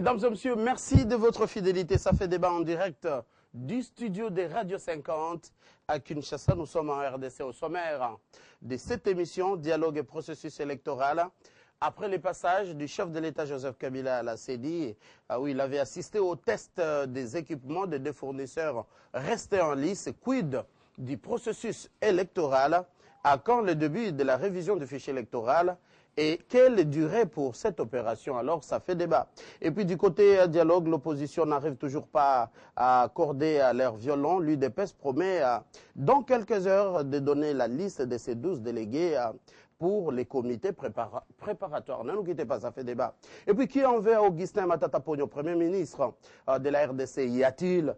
Mesdames et messieurs, merci de votre fidélité. Ça fait débat en direct du studio des Radio 50 à Kinshasa. Nous sommes en RDC au sommaire de cette émission Dialogue et processus électoral. Après le passage du chef de l'État Joseph Kabila à la CEDI, où il avait assisté au test des équipements des deux fournisseurs restés en lice, quid du processus électoral, à quand le début de la révision du fichier électoral et quelle durée pour cette opération? Alors, ça fait débat. Et puis, du côté dialogue, l'opposition n'arrive toujours pas à accorder à l'air violent. L'UDPS promet, dans quelques heures, de donner la liste de ces 12 délégués pour les comités préparatoires. Ne nous quittez pas, ça fait débat. Et puis, qui en veut à Augustin Matata Pogno, Premier ministre de la RDC? Y a-t-il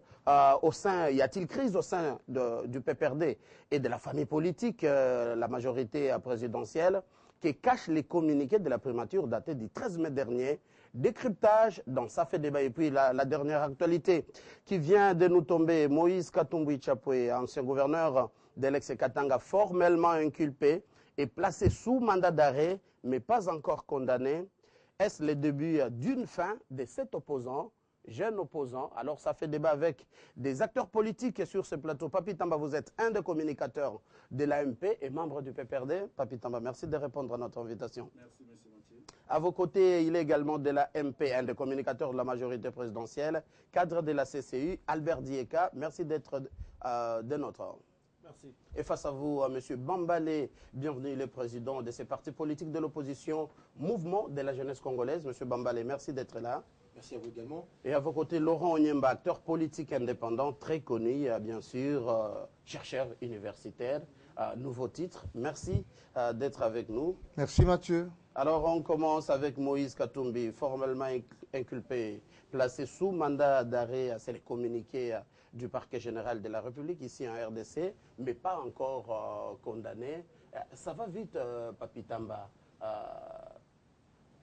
crise au sein du PPRD et de la famille politique, la majorité présidentielle, qui cache les communiqués de la primature datés du 13 mai dernier? Décryptage dans Ça fait débat. Et puis la dernière actualité qui vient de nous tomber, Moïse Katumbi Chapwe, ancien gouverneur de l'ex-Katanga, formellement inculpé et placé sous mandat d'arrêt, mais pas encore condamné. Est-ce le début d'une fin de cet opposant, jeune opposant? Alors ça fait débat avec des acteurs politiques sur ce plateau. Papi Tamba, vous êtes un des communicateurs de l'AMP et membre du PPRD. Papi Tamba, merci de répondre à notre invitation. Merci, M. Mathieu. À vos côtés, il est également de la MP, un des communicateurs de la majorité présidentielle, cadre de la CCU, Albert Dieka. Merci d'être de notre ordre. Merci. Et face à vous, M. Bambale, bienvenue, le président de ces partis politiques de l'opposition, Mouvement de la jeunesse congolaise. M. Bambale, merci d'être là. Merci à vous également. Et à vos côtés, Laurent Onyemba, acteur politique indépendant, très connu, bien sûr, chercheur universitaire, nouveau titre. Merci d'être avec nous. Merci Mathieu. Alors on commence avec Moïse Katumbi, formellement inculpé, placé sous mandat d'arrêt, c'est les communiqués du parquet général de la République ici en RDC, mais pas encore condamné. Ça va vite, Papi Tamba.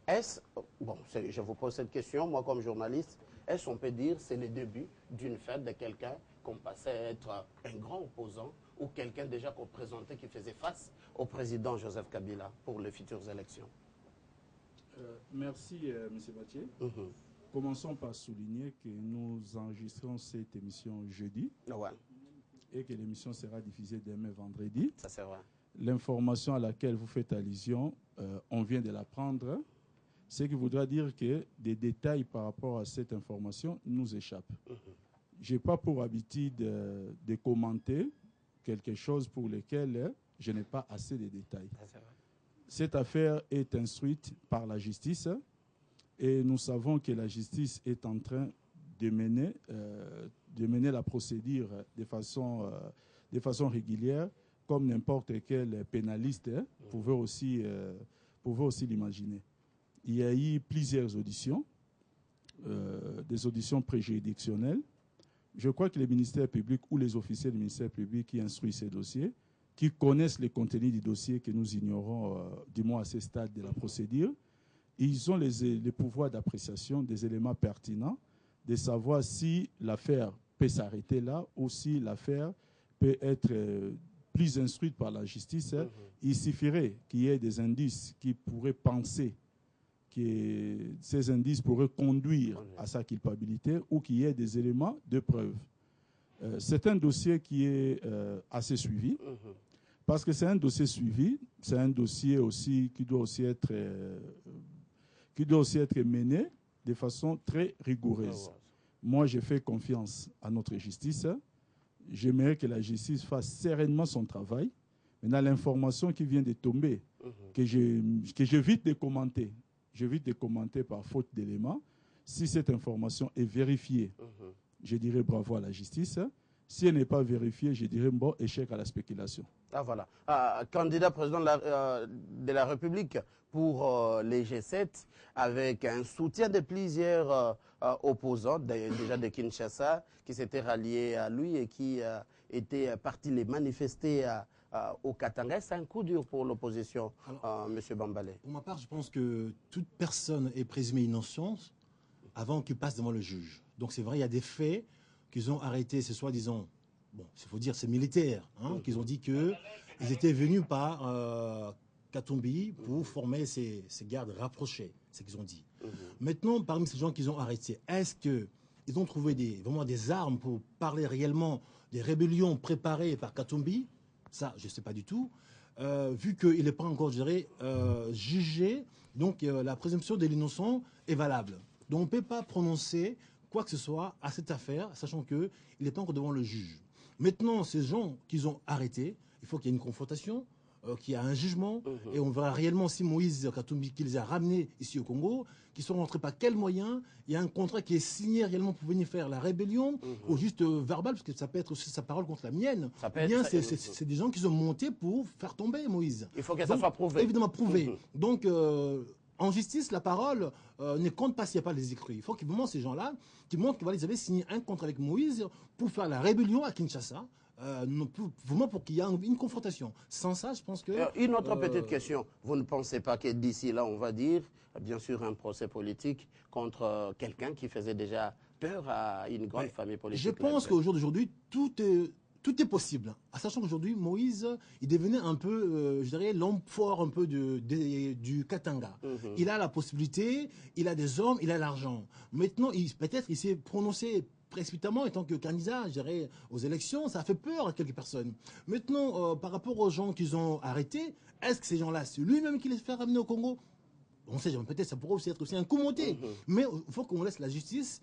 Est-ce, bon, je vous pose cette question, moi comme journaliste, est-ce qu'on peut dire que c'est le début d'une fin de quelqu'un qu'on passait à être un grand opposant ou quelqu'un déjà qu'on présentait qui faisait face au président Joseph Kabila pour les futures élections? Merci, M. Mathieu. Commençons par souligner que nous enregistrons cette émission jeudi et que l'émission sera diffusée demain vendredi. Ça, c'est vrai. L'information à laquelle vous faites allusion, on vient de l'apprendre. Ce qui voudra dire que des détails par rapport à cette information nous échappent. Je n'ai pas pour habitude de commenter quelque chose pour lequel je n'ai pas assez de détails. Cette affaire est instruite par la justice et nous savons que la justice est en train de mener la procédure de façon régulière, comme n'importe quel pénaliste pouvait aussi l'imaginer. Il y a eu plusieurs auditions, des auditions préjuridictionnelles. Je crois que les ministères publics ou les officiers du ministère public qui instruisent ces dossiers, qui connaissent les contenus du dossier que nous ignorons, du moins à ce stade de la procédure, ils ont les pouvoirs d'appréciation des éléments pertinents, de savoir si l'affaire peut s'arrêter là ou si l'affaire peut être plus instruite par la justice. Il suffirait qu'il y ait des indices qui pourraient penser que ces indices pourraient conduire à sa culpabilité ou qu'il y ait des éléments de preuve. C'est un dossier qui est assez suivi, parce que c'est un dossier suivi, c'est un dossier aussi qui doit aussi être mené de façon très rigoureuse. Moi, je fais confiance à notre justice. J'aimerais que la justice fasse sereinement son travail. Maintenant, l'information qui vient de tomber, que j'évite de commenter, j'évite de commenter par faute d'éléments. Si cette information est vérifiée, je dirais bravo à la justice. Si elle n'est pas vérifiée, je dirais bon, échec à la spéculation. Ah voilà. Candidat président de la République pour les G7, avec un soutien de plusieurs opposants, déjà de Kinshasa, qui s'étaient ralliés à lui et qui étaient partis les manifester au Katanga. C'est un coup dur pour l'opposition, M. Bambale. Pour ma part, je pense que toute personne est présumée innocente avant qu'il passe devant le juge. Donc c'est vrai, il y a des faits qu'ils ont arrêtés, c'est soi-disant, bon, il faut dire, c'est militaire, qu'ils ont dit qu'ils étaient venus par Katumbi pour former ces gardes rapprochés, c'est ce qu'ils ont dit. Maintenant, parmi ces gens qu'ils ont arrêtés, est-ce qu'ils ont trouvé vraiment des armes pour parler réellement des rébellions préparées par Katumbi? Ça, je ne sais pas du tout. Vu qu'il n'est pas encore, je dirais, jugé, donc la présomption de l'innocent est valable. Donc on ne peut pas prononcer quoi que ce soit à cette affaire, sachant qu'il n'est pas encore devant le juge. Maintenant, ces gens qu'ils ont arrêtés, il faut qu'il y ait une confrontation, qu'il y ait un jugement, et on verra réellement si Moïse Katumbi, qui les a ramenés ici au Congo, qui sont rentrés par quels moyens, il y a un contrat qui est signé réellement pour venir faire la rébellion, ou juste verbal, parce que ça peut être aussi sa parole contre la mienne. Ou bien c'est des gens qui ont monté pour faire tomber Moïse. Il faut que ça soit prouvé. Évidemment prouvé. Donc, en justice, la parole ne compte pas s'il n'y a pas les écrits. Il faut que vraiment ces gens-là, qui montrent qu'ils avaient signé un contrat avec Moïse pour faire la rébellion à Kinshasa, vraiment pour qu'il y ait une confrontation. Sans ça, je pense que... Une autre petite question. Vous ne pensez pas que d'ici là, on va dire, bien sûr, un procès politique contre quelqu'un qui faisait déjà peur à une grande famille politique? Je pense qu'au jour d'aujourd'hui, tout est possible. Sachant qu'aujourd'hui, Moïse, il devenait un peu, je dirais, l'homme fort un peu du Katanga. Il a la possibilité, il a des hommes, il a l'argent. Maintenant, peut-être il s'est prononcé précipitamment en tant que candidat, je dirais, aux élections. Ça a fait peur à quelques personnes. Maintenant, par rapport aux gens qu'ils ont arrêtés, est-ce que ces gens-là, c'est lui-même qui les fait ramener au Congo? On sait, peut-être ça pourrait aussi être aussi un coup monté. Mais il faut qu'on laisse la justice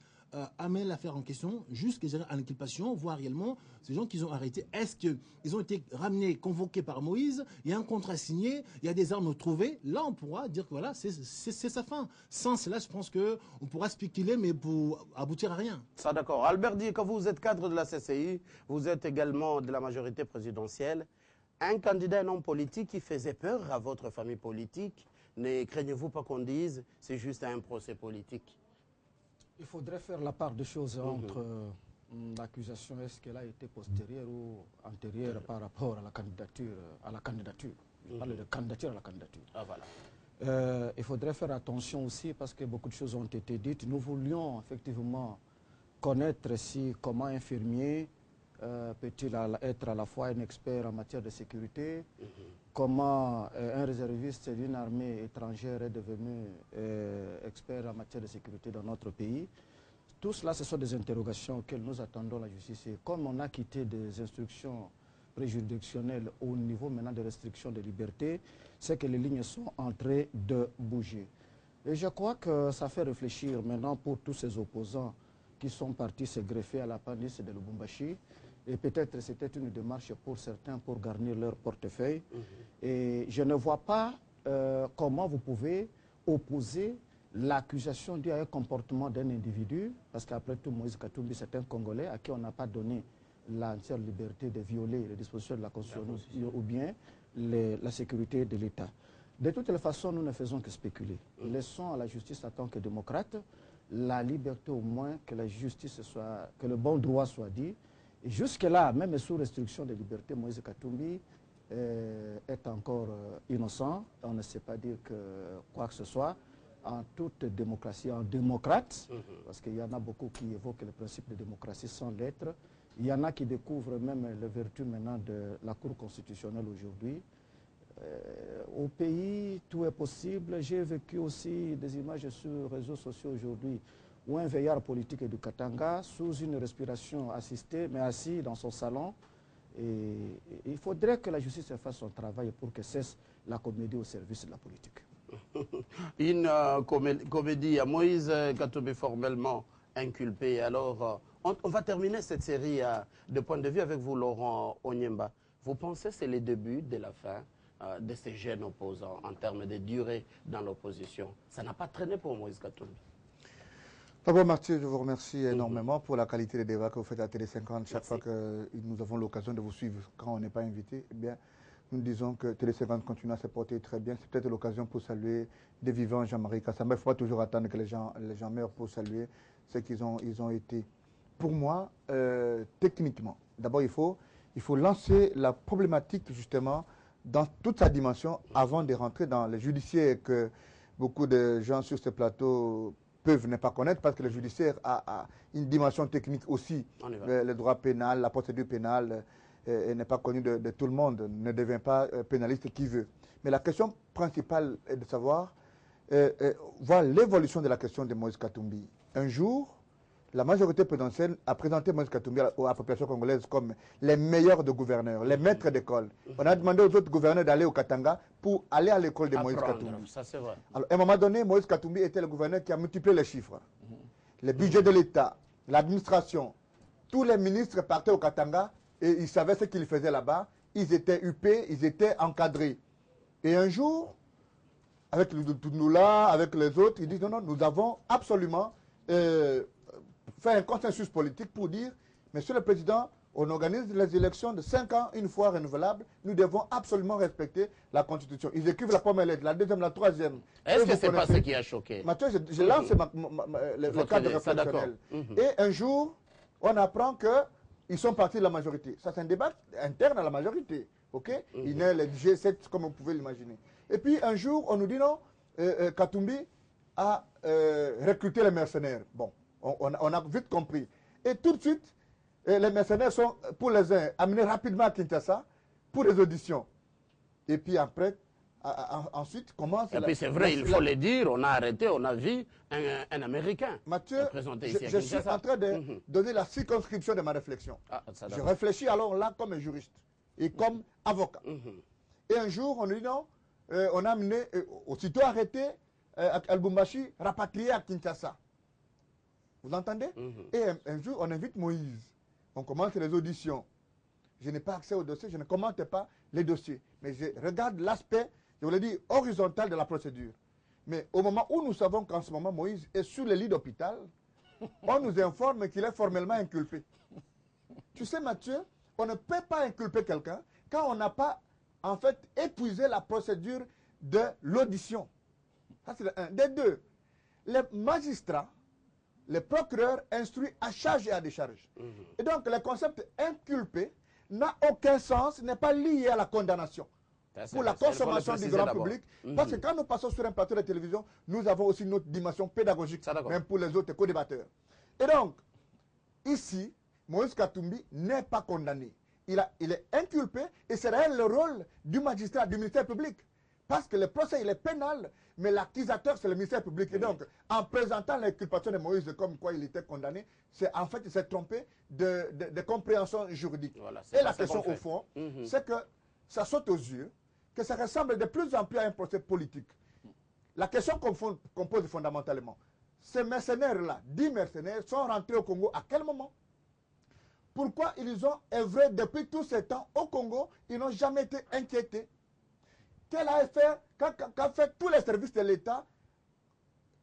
amène l'affaire en question jusqu'à l'inculpation, voir réellement ces gens qu'ils ont arrêtés. Est-ce qu'ils ont été ramenés, convoqués par Moïse? Il y a un contrat signé, il y a des armes trouvées. Là, on pourra dire que voilà, c'est sa fin. Sans cela, je pense qu'on pourra spéculer, mais pour aboutir à rien. Ça, d'accord. Albert dit que vous êtes cadre de la CCI, vous êtes également de la majorité présidentielle. Un candidat, un homme politique qui faisait peur à votre famille politique, ne craignez-vous pas qu'on dise c'est juste un procès politique? Il faudrait faire la part des choses entre l'accusation, est-ce qu'elle a été postérieure ou antérieure par rapport à la candidature. Je parle de candidature à la candidature. Ah, voilà. Il faudrait faire attention aussi parce que beaucoup de choses ont été dites. Nous voulions effectivement connaître si comment infirmier peut-il être à la fois un expert en matière de sécurité, comment un réserviste d'une armée étrangère est devenu expert en matière de sécurité dans notre pays. Tout cela, ce sont des interrogations auxquelles nous attendons la justice. Et comme on a quitté des instructions préjuridictionnelles au niveau maintenant de restriction de liberté, c'est que les lignes sont en train de bouger. Et je crois que ça fait réfléchir maintenant pour tous ces opposants qui sont partis se greffer à l'appendice de Lubumbashi. Et peut-être c'était une démarche pour certains pour garnir leur portefeuille. Et je ne vois pas comment vous pouvez opposer l'accusation due à un comportement d'un individu, parce qu'après tout, Moïse Katumbi, c'est un Congolais à qui on n'a pas donné l'entière liberté de violer les dispositions de la Constitution ou bien la sécurité de l'État. De toutes les façons, nous ne faisons que spéculer. Laissons à la justice en tant que démocrate la liberté au moins que la justice soit, que le bon droit soit dit. Et jusque-là, même sous restriction de liberté, Moïse Katumbi est encore innocent. On ne sait pas dire que quoi que ce soit. En toute démocratie, en démocrate, parce qu'il y en a beaucoup qui évoquent le principe de démocratie sans l'être. Il y en a qui découvrent même les vertus maintenant de la Cour constitutionnelle aujourd'hui. Au pays, tout est possible. J'ai vécu aussi des images sur les réseaux sociaux aujourd'hui où un veillard politique du Katanga, sous une respiration assistée, mais assis dans son salon. Et il faudrait que la justice fasse son travail pour que cesse la comédie au service de la politique. Une comédie à Moïse Katumbi formellement inculpé. Alors, on va terminer cette série de point de vue avec vous, Laurent Onyemba. Vous pensez que c'est le début de la fin de ces jeunes opposants en termes de durée dans l'opposition? Ça n'a pas traîné pour Moïse Katumbi. D'abord, Mathieu, je vous remercie énormément pour la qualité des débats que vous faites à Télé 50. Chaque fois que nous avons l'occasion de vous suivre quand on n'est pas invité, eh bien, nous disons que Télé 50 continue à se porter très bien. C'est peut-être l'occasion pour saluer des vivants Jean-Marie Kassamba. Il ne faut pas toujours attendre que les gens meurent pour saluer ce qu'ils ont été. Pour moi, techniquement, d'abord, il faut lancer la problématique justement dans toute sa dimension avant de rentrer dans le judiciaire que beaucoup de gens sur ce plateau peuvent ne pas connaître parce que le judiciaire a une dimension technique aussi. Le droit pénal, la procédure pénale n'est pas connue de tout le monde, ne devient pas pénaliste qui veut. Mais la question principale est de savoir, voir l'évolution de la question de Moïse Katumbi. Un jour, la majorité présidentielle a présenté Moïse Katumbi à la population congolaise comme les meilleurs de gouverneurs, les maîtres d'école. On a demandé aux autres gouverneurs d'aller au Katanga pour aller à l'école de Moïse Katumbi. Ça, c'est vrai. Alors, à un moment donné, Moïse Katumbi était le gouverneur qui a multiplié les chiffres. Les budgets de l'État, l'administration, tous les ministres partaient au Katanga et ils savaient ce qu'ils faisaient là-bas. Ils étaient huppés, ils étaient encadrés. Et un jour, avec le Tounoula, avec les autres, ils disent non, non, nous avons absolument fait un consensus politique pour dire, Monsieur le Président, on organise les élections de 5 ans, une fois renouvelables, nous devons absolument respecter la Constitution. Ils écrivent la première lettre, la deuxième, la troisième. Est-ce que ce n'est pas ce qui a choqué? Mathieu, je lance le cadre réflexionel. Et un jour, on apprend qu'ils sont partis de la majorité. Ça, c'est un débat interne à la majorité. Okay? Il naît les G7, comme vous pouvez l'imaginer. Et puis, un jour, on nous dit non, Katumbi a recruté les mercenaires. Bon, on a vite compris. Et tout de suite, les mercenaires sont, pour les uns, amenés rapidement à Kinshasa pour les auditions. Et puis après, ensuite, commence... Et puis c'est vrai, il faut le dire, on a arrêté, on a vu un Américain. Mathieu, je suis en train de donner la circonscription de ma réflexion. Je réfléchis alors là comme un juriste et comme avocat. Et un jour, on dit non, on a amené, aussitôt arrêté, Al-Bumbashi, rapatrié à Kinshasa. Vous entendez? Et un jour, on invite Moïse. On commence les auditions. Je n'ai pas accès au dossier, je ne commente pas les dossiers. Mais je regarde l'aspect, je vous l'ai dit, horizontal de la procédure. Mais au moment où nous savons qu'en ce moment, Moïse est sur le lit d'hôpital, on nous informe qu'il est formellement inculpé. Tu sais, Mathieu, on ne peut pas inculper quelqu'un quand on n'a pas, en fait, épuisé la procédure de l'audition. Ça, c'est un. Des deux, les magistrats, les procureurs instruits à charge et à décharge. Et donc, le concept inculpé n'a aucun sens, n'est pas lié à la condamnation. Pour la consommation du grand public. Parce que quand nous passons sur un plateau de télévision, nous avons aussi notre dimension pédagogique, même pour les autres co-débatteurs. Et donc, ici, Moïse Katumbi n'est pas condamné. Il est inculpé et c'est réel le rôle du magistrat, du ministère public. Parce que le procès, il est pénal, mais l'accusateur, c'est le ministère public. Et donc, en présentant l'inculpation de Moïse comme quoi il était condamné, en fait, il s'est trompé de compréhension juridique. Voilà, et la question, au fond, c'est que ça saute aux yeux, que ça ressemble de plus en plus à un procès politique. La question qu'on pose fondamentalement, ces mercenaires-là, 10 mercenaires, sont rentrés au Congo à quel moment? Pourquoi ils ont œuvré depuis tout ce temps au Congo? Ils n'ont jamais été inquiétés. Qu'a fait tous les services de l'État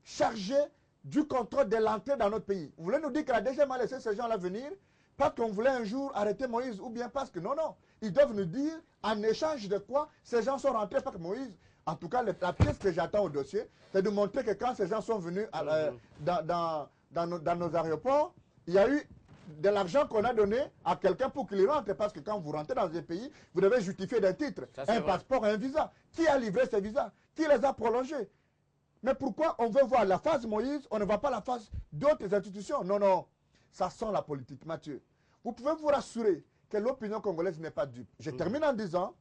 chargés du contrôle de l'entrée dans notre pays? Vous voulez nous dire que la DGM a laissé ces gens-là venir parce qu'on voulait un jour arrêter Moïse ou bien parce que non, ils doivent nous dire en échange de quoi ces gens sont rentrés parce que Moïse, en tout cas la pièce que j'attends au dossier, c'est de montrer que quand ces gens sont venus dans nos aéroports, il y a eu de l'argent qu'on a donné à quelqu'un pour qu'il rentre. Parce que quand vous rentrez dans un pays, vous devez justifier d'un titre, un passeport, un visa. Qui a livré ces visas? Qui les a prolongés? Mais pourquoi on veut voir la phase Moïse, on ne voit pas la phase d'autres institutions? Non, ça sent la politique, Mathieu. Vous pouvez vous rassurer que l'opinion congolaise n'est pas dupe. Je termine en disant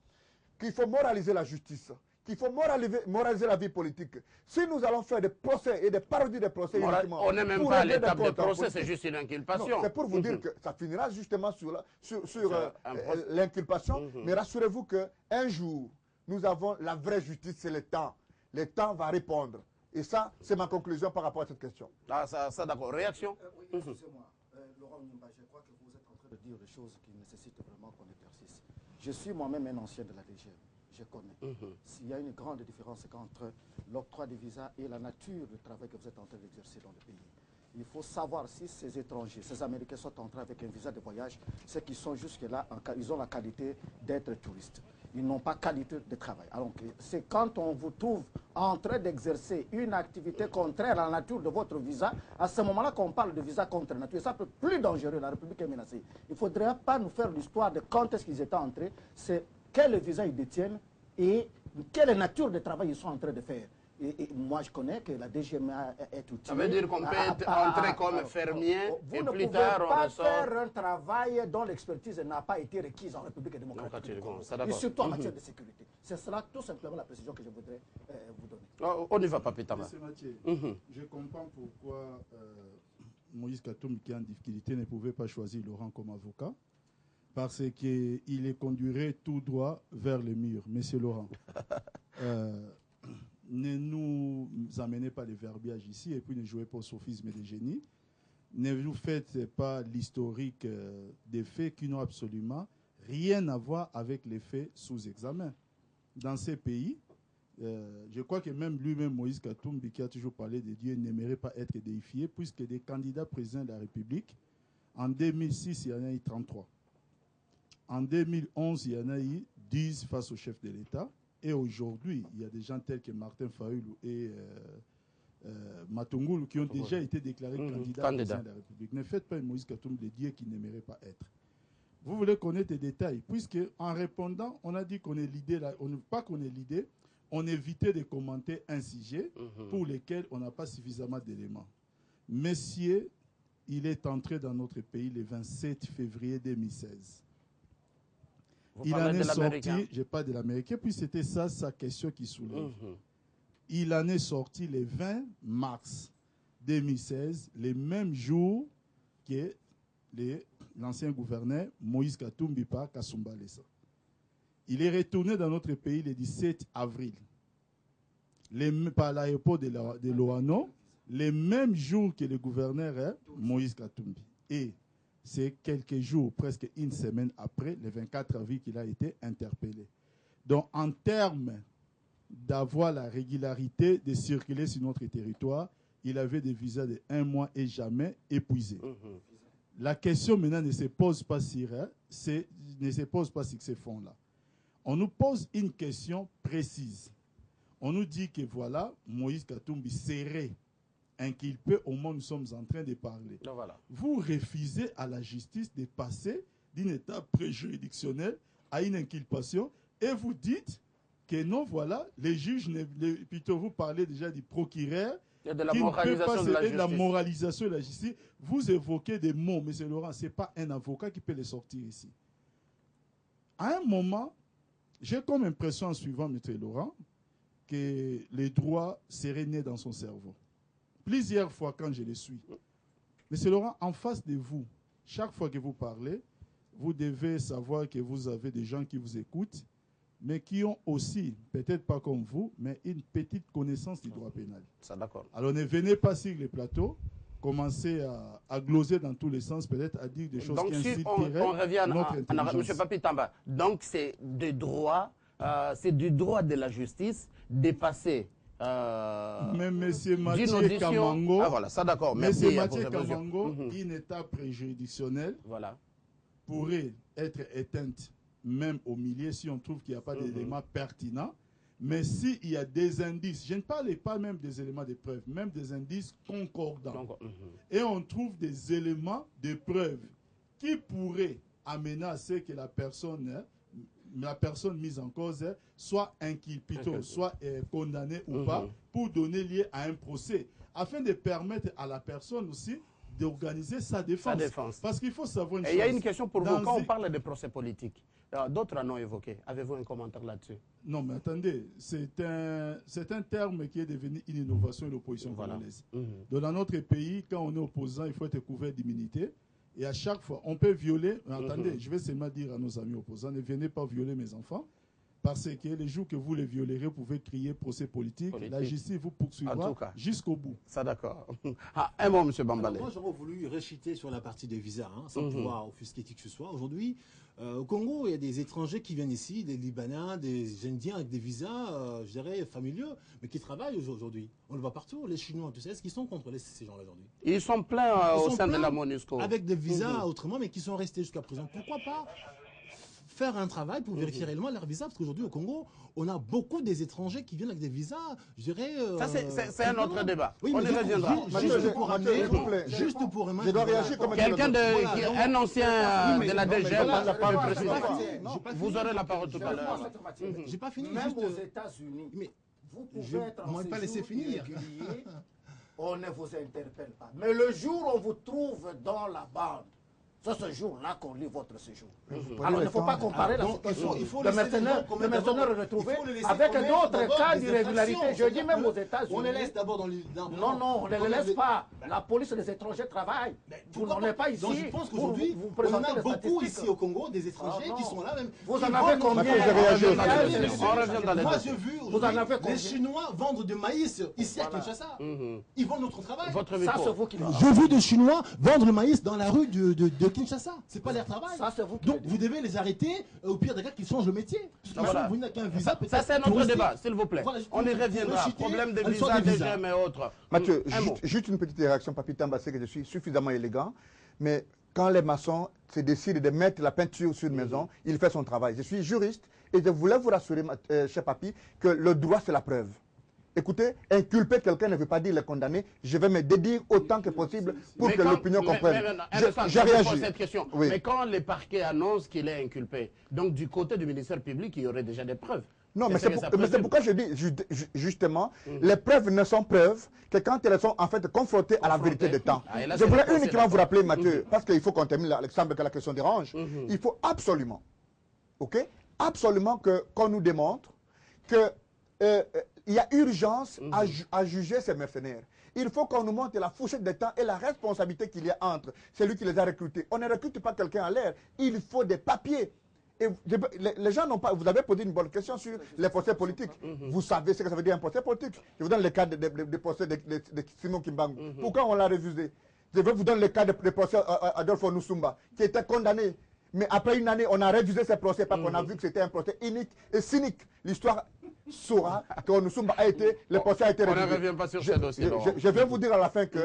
qu'il faut moraliser la justice, qu'il faut moraliser la vie politique. Si nous allons faire des procès et des parodies de procès... on n'est même pas à l'étape de procès, c'est juste une inculpation. C'est pour vous dire que ça finira justement sur l'inculpation. Mais rassurez-vous qu'un jour, nous avons la vraie justice, c'est le temps. Le temps va répondre. Et ça, c'est ma conclusion par rapport à cette question. Ah, ça d'accord. Réaction? Oui, excusez-moi. Laurent Nyimba, je crois que vous êtes en train de dire des choses qui nécessitent vraiment qu'on éclaircisse. Je suis moi-même un ancien de la DGM. Je connais. S'il y a une grande différence entre l'octroi des visas et la nature du travail que vous êtes en train d'exercer dans le pays. Il faut savoir si ces étrangers, ces Américains sont entrés avec un visa de voyage, c'est qu'ils sont jusque-là, ils ont la qualité d'être touristes. Ils n'ont pas qualité de travail. Alors c'est quand on vous trouve en train d'exercer une activité contraire à la nature de votre visa, à ce moment-là qu'on parle de visa contre nature. Ça peut être plus dangereux, la République est menacée. Il ne faudrait pas nous faire l'histoire de quand est-ce qu'ils étaient entrés, c'est quel visa ils détiennent et quelle nature de travail ils sont en train de faire. Et moi, je connais que la DGMA est outillée. Ça veut dire qu'on peut entrer comme fermier et plus tard on ressort. Vous ne pouvez pas faire un travail dont l'expertise n'a pas été requise en République démocratique du Congo, et surtout en matière de sécurité. C'est cela tout simplement la précision que je voudrais vous donner. On n'y va pas, Pitama. Monsieur Mathieu, je comprends pourquoi Moïse Katumbi, qui est en difficulté, ne pouvait pas choisir Laurent comme avocat, parce qu'il les conduirait tout droit vers le mur. Monsieur Laurent, ne nous amenez pas les verbiages ici et puis ne jouez pas au sophisme des génies. Ne vous faites pas l'historique des faits qui n'ont absolument rien à voir avec les faits sous examen. Dans ces pays, je crois que même lui-même, Moïse Katumbi, qui a toujours parlé de Dieu, n'aimerait pas être déifié, puisque des candidats présidents de la République, en 2006, il y en a eu 33. En 2011, il y en a eu 10 face au chef de l'État. Et aujourd'hui, il y a des gens tels que Martin Fayulu et Matungulu qui ont déjà été déclarés candidats président de la République. Ne faites pas Moïse Katumbi de Dieu qui n'aimerait pas être. Vous voulez connaître les détails, puisque en répondant, on a dit qu'on est l'idée, pas qu'on est l'idée, on évitait de commenter un sujet pour lequel on n'a pas suffisamment d'éléments. Messieurs, il est entré dans notre pays le 27 février 2016. Il en est sorti, je parle de l'Américain, puis c'était ça sa question qui soulève. Il en est sorti le 20 mars 2016, le même jour que l'ancien gouverneur Moïse Katumbi par Kasumba Lessa. Il est retourné dans notre pays le 17 avril, par l'aéroport de Loano, le même jour que le gouverneur Moïse Katumbi. Et c'est quelques jours, presque une semaine après, le 24 avril, qu'il a été interpellé. Donc, en termes d'avoir la régularité de circuler sur notre territoire, il avait des visas de 1 mois et jamais épuisés. La question maintenant ne se pose pas sur ces fonds-là. On nous pose une question précise. On nous dit que voilà, Moïse Katumbi serait inculpé au moment où nous sommes en train de parler. Voilà. Vous refusez à la justice de passer d'une étape préjuridictionnelle à une inculpation et vous dites que non, voilà, les juges, plutôt vous parlez déjà du procureur, et de la moralisation de la justice. La moralisation de la justice. Vous évoquez des mots, M. Laurent, ce n'est pas un avocat qui peut les sortir ici. À un moment, j'ai comme impression en suivant M. Laurent que les droits seraient nés dans son cerveau. Plusieurs fois quand je le suis. M. Laurent, en face de vous, chaque fois que vous parlez, vous devez savoir que vous avez des gens qui vous écoutent, mais qui ont aussi, peut-être pas comme vous, mais une petite connaissance du droit pénal. Ça, d'accord. Alors ne venez pas sur les plateaux, commencez à gloser dans tous les sens, peut-être à dire des choses qui inciteraient on revient notre intelligence. M. Papi Tamba, donc c'est du droit de la justice dépasser mais M. Mathieu Kamango, voilà, ça d'accord. Mathieu Kamango, une étape préjuridictionnelle pourrait être éteinte même au milieu si on trouve qu'il n'y a pas d'éléments pertinents. Mais s'il y a des indices, je ne parle pas même des éléments de preuve, même des indices concordants, et on trouve des éléments de preuve qui pourraient amener à ce que la personne mise en cause soit inculpée, soit condamnée ou pas, pour donner lieu à un procès, afin de permettre à la personne aussi d'organiser sa défense. Parce qu'il faut savoir une chose. Il y a une question pour vous. Quand on parle de procès politique, d'autres en ont évoqué. Avez-vous un commentaire là-dessus? Non, mais attendez. C'est un terme qui est devenu une innovation de l'opposition congolaise. Donc, dans notre pays, quand on est opposant, il faut être couvert d'immunité. Et à chaque fois, on peut violer. Mais attendez, je vais seulement dire à nos amis opposants, ne venez pas violer mes enfants. Parce que les jours que vous les violerez, vous pouvez crier procès politique. La justice vous poursuivra jusqu'au bout. Ça, d'accord. Un mot, M. Bambalé. Moi, j'aurais voulu réciter sur la partie des visas, sans pouvoir offusquer qui que ce soit. Aujourd'hui, au Congo, il y a des étrangers qui viennent ici, des Libanais, des Indiens avec des visas, je dirais, familiaux, mais qui travaillent aujourd'hui. On le voit partout, les Chinois, tu sais, est-ce qu'ils sont contre ces gens-là aujourd'hui? Ils sont pleins au sein de la MONUSCO. Avec des visas autrement, mais qui sont restés jusqu'à présent. Pourquoi pas faire un travail pour vérifier réellement leurs visas, parce qu'aujourd'hui au Congo, on a beaucoup des étrangers qui viennent avec des visas, je dirais... Ça, c'est un autre débat. Oui, on y reviendra. Juste pour je dois réagir comme quelqu'un un ancien de la DG, vous aurez la parole tout à l'heure. J'ai pas fini. Même aux États-Unis, Vous pouvez être en pas laissé séjour finir. irrégulier, on ne vous interpelle pas. Mais le jour où on vous trouve dans la bande, c'est ce jour-là qu'on lit votre séjour. Alors il ne faut pas comparer la situation de mercenaires retrouvés avec d'autres cas d'irrégularité. Je dis même aux États-Unis. On les laisse d'abord dans les... Non, on ne les laisse pas. La police des étrangers travaille. Vous n'en êtes pas ici. Donc je pense qu'aujourd'hui, on en a beaucoup ici au Congo, des étrangers qui sont là même. Vous en avez combien? Moi j'ai vu les Chinois vendre du maïs ici à Kinshasa. Ils vendent notre travail. Ça c'est vous qui le dites. J'ai vu des Chinois vendre le maïs dans la rue de Kinshasa. C'est pas leur travail. Ça, c'est vous qui Donc le dites. vous devez les arrêter, au pire des cas qu'ils changent le métier. Voilà. Ça c'est notre débat, s'il vous plaît. Voilà, On y reviendra. Problème de visa, DGM et autres. Mathieu, juste une petite réaction, Papi Tamba, c'est que je suis suffisamment élégant, mais quand les maçons se décident de mettre la peinture sur une maison, il fait son travail. Je suis juriste et je voulais vous rassurer, cher Papi, que le droit c'est la preuve. Écoutez, inculper quelqu'un ne veut pas dire le condamner. Je vais me dédier autant que possible pour que l'opinion comprenne. J'ai réagi. Cette question. Oui. Mais quand les parquets annoncent qu'il est inculpé, donc du côté du ministère public, il y aurait déjà des preuves. Non, mais c'est pourquoi je dis justement, les preuves ne sont preuves que quand elles sont en fait confrontées à la vérité des temps. Je voulais uniquement vous rappeler, Mathieu, parce qu'il faut qu'on termine, Alexandre, que la question dérange. Il faut absolument, absolument qu'on nous démontre que il y a urgence à juger ces mercenaires. Il faut qu'on nous montre la fourchette de temps et la responsabilité qu'il y a entre celui qui les a recrutés. On ne recrute pas quelqu'un à l'air. Il faut des papiers. Et les gens n'ont pas... Vous avez posé une bonne question sur les procès politiques. Vous savez ce que ça veut dire un procès politique. Je vous donne le cas des procès de Simon Kimbangu. Pourquoi on l'a refusé? Je vais vous donner le cas des procès Adolphe Onusumba, qui était condamné. Mais après une année, on a refusé ces procès parce qu'on a vu que c'était un procès unique et cynique. L'histoire saura qu'Onusumba a été... Le procès a été refusé. On ne revient pas sur ce dossier. Je vais vous dire à la fin que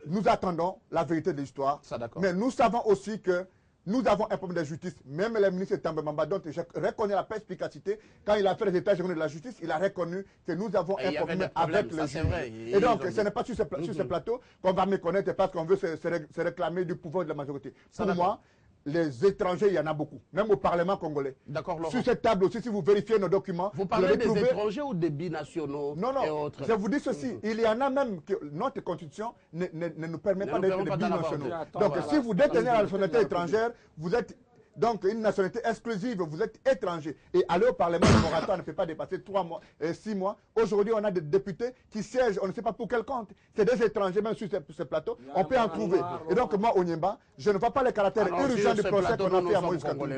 nous attendons la vérité de l'histoire. Mais nous savons aussi que nous avons un problème de justice. Même le ministre Tamba Mamba, dont je reconnais la perspicacité, quand il a fait les états généraux de la justice, il a reconnu que nous avons un problème avec les juges. Et donc, ce n'est pas sur ce plateau qu'on va me connaître parce qu'on veut se réclamer du pouvoir de la majorité. Pour moi, les étrangers, il y en a beaucoup, même au Parlement congolais. D'accord, Laurent. Sur cette table aussi, si vous vérifiez nos documents, vous parlez des étrangers ou des binationaux et autres? Je vous dis ceci, il y en a même que notre constitution ne nous permet pas d'être des binationaux. Donc si vous détenez la nationalité étrangère, vous êtes donc une nationalité exclusive, vous êtes étranger. Et aller au Parlement, le moratoire ne peut pas dépasser 3 mois, 6 mois. Aujourd'hui, on a des députés qui siègent, on ne sait pas pour quel compte. C'est des étrangers, même sur ce plateau. On peut en trouver. Et donc, moi, au Niemba, je ne vois pas les caractères urgents du procès qu'on a fait à Moïse Katumbi.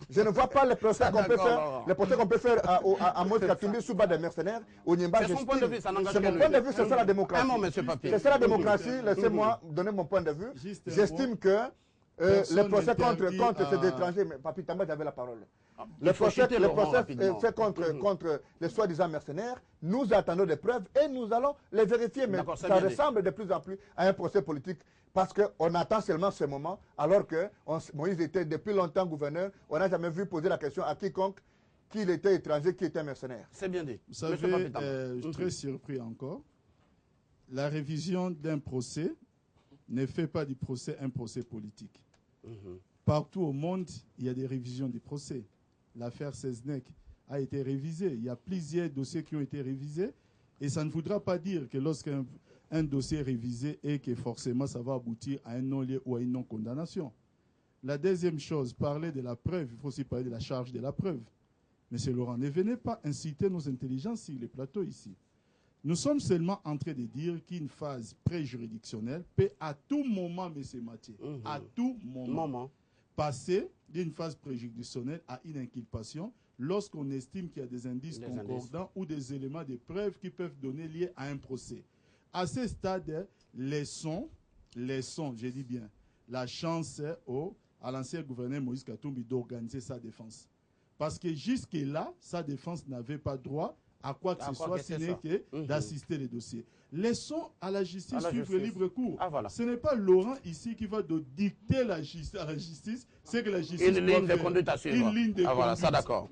Je ne vois pas les procès qu'on peut faire, à Moïse Katumbi sous bas des mercenaires. Au Niemba, c'est mon point de vue, ça n'engage que lui. mon point de vue, c'est ça la démocratie. C'est ça la démocratie. Laissez-moi donner mon point de vue. J'estime que les procès contre ces étrangers, mais Papi Tamba, j'avais la parole. Le procès fait contre les soi-disant mercenaires, nous attendons des preuves et nous allons les vérifier. Mais ça ressemble de plus en plus à un procès politique parce qu'on attend seulement ce moment, alors que Moïse était depuis longtemps gouverneur. On n'a jamais vu poser la question à quiconque qu'il était étranger, qui était mercenaire. C'est bien dit. Vous savez, je suis très surpris encore. La révision d'un procès ne fait pas du procès un procès politique. Partout au monde, il y a des révisions des procès. L'affaire Seznec a été révisée. Il y a plusieurs dossiers qui ont été révisés. Et ça ne voudra pas dire que lorsqu'un dossier est révisé et que forcément ça va aboutir à un non-lieu ou à une non-condamnation. La deuxième chose, parler de la preuve, il faut aussi parler de la charge de la preuve. Monsieur Laurent, ne venez pas inciter nos intelligences sur les plateaux ici. Nous sommes seulement en train de dire qu'une phase pré-juridictionnelle peut à tout moment, M. Mathieu, à tout moment, passer d'une phase pré-juridictionnelle à une inculpation lorsqu'on estime qu'il y a des indices concordants ou des éléments de preuve qui peuvent donner lieu à un procès. À ce stade, laissons, je dis bien, la chance à l'ancien gouverneur Moïse Katumbi d'organiser sa défense. Parce que jusque-là, sa défense n'avait pas droit à quoi que ce soit, si n'est que d'assister les dossiers. Laissons à la justice suivre le libre cours. Ce n'est pas Laurent ici qui va dicter à la justice, c'est que la justice une ligne de conduite à suivre. Une ligne de conduite. Voilà, ça d'accord.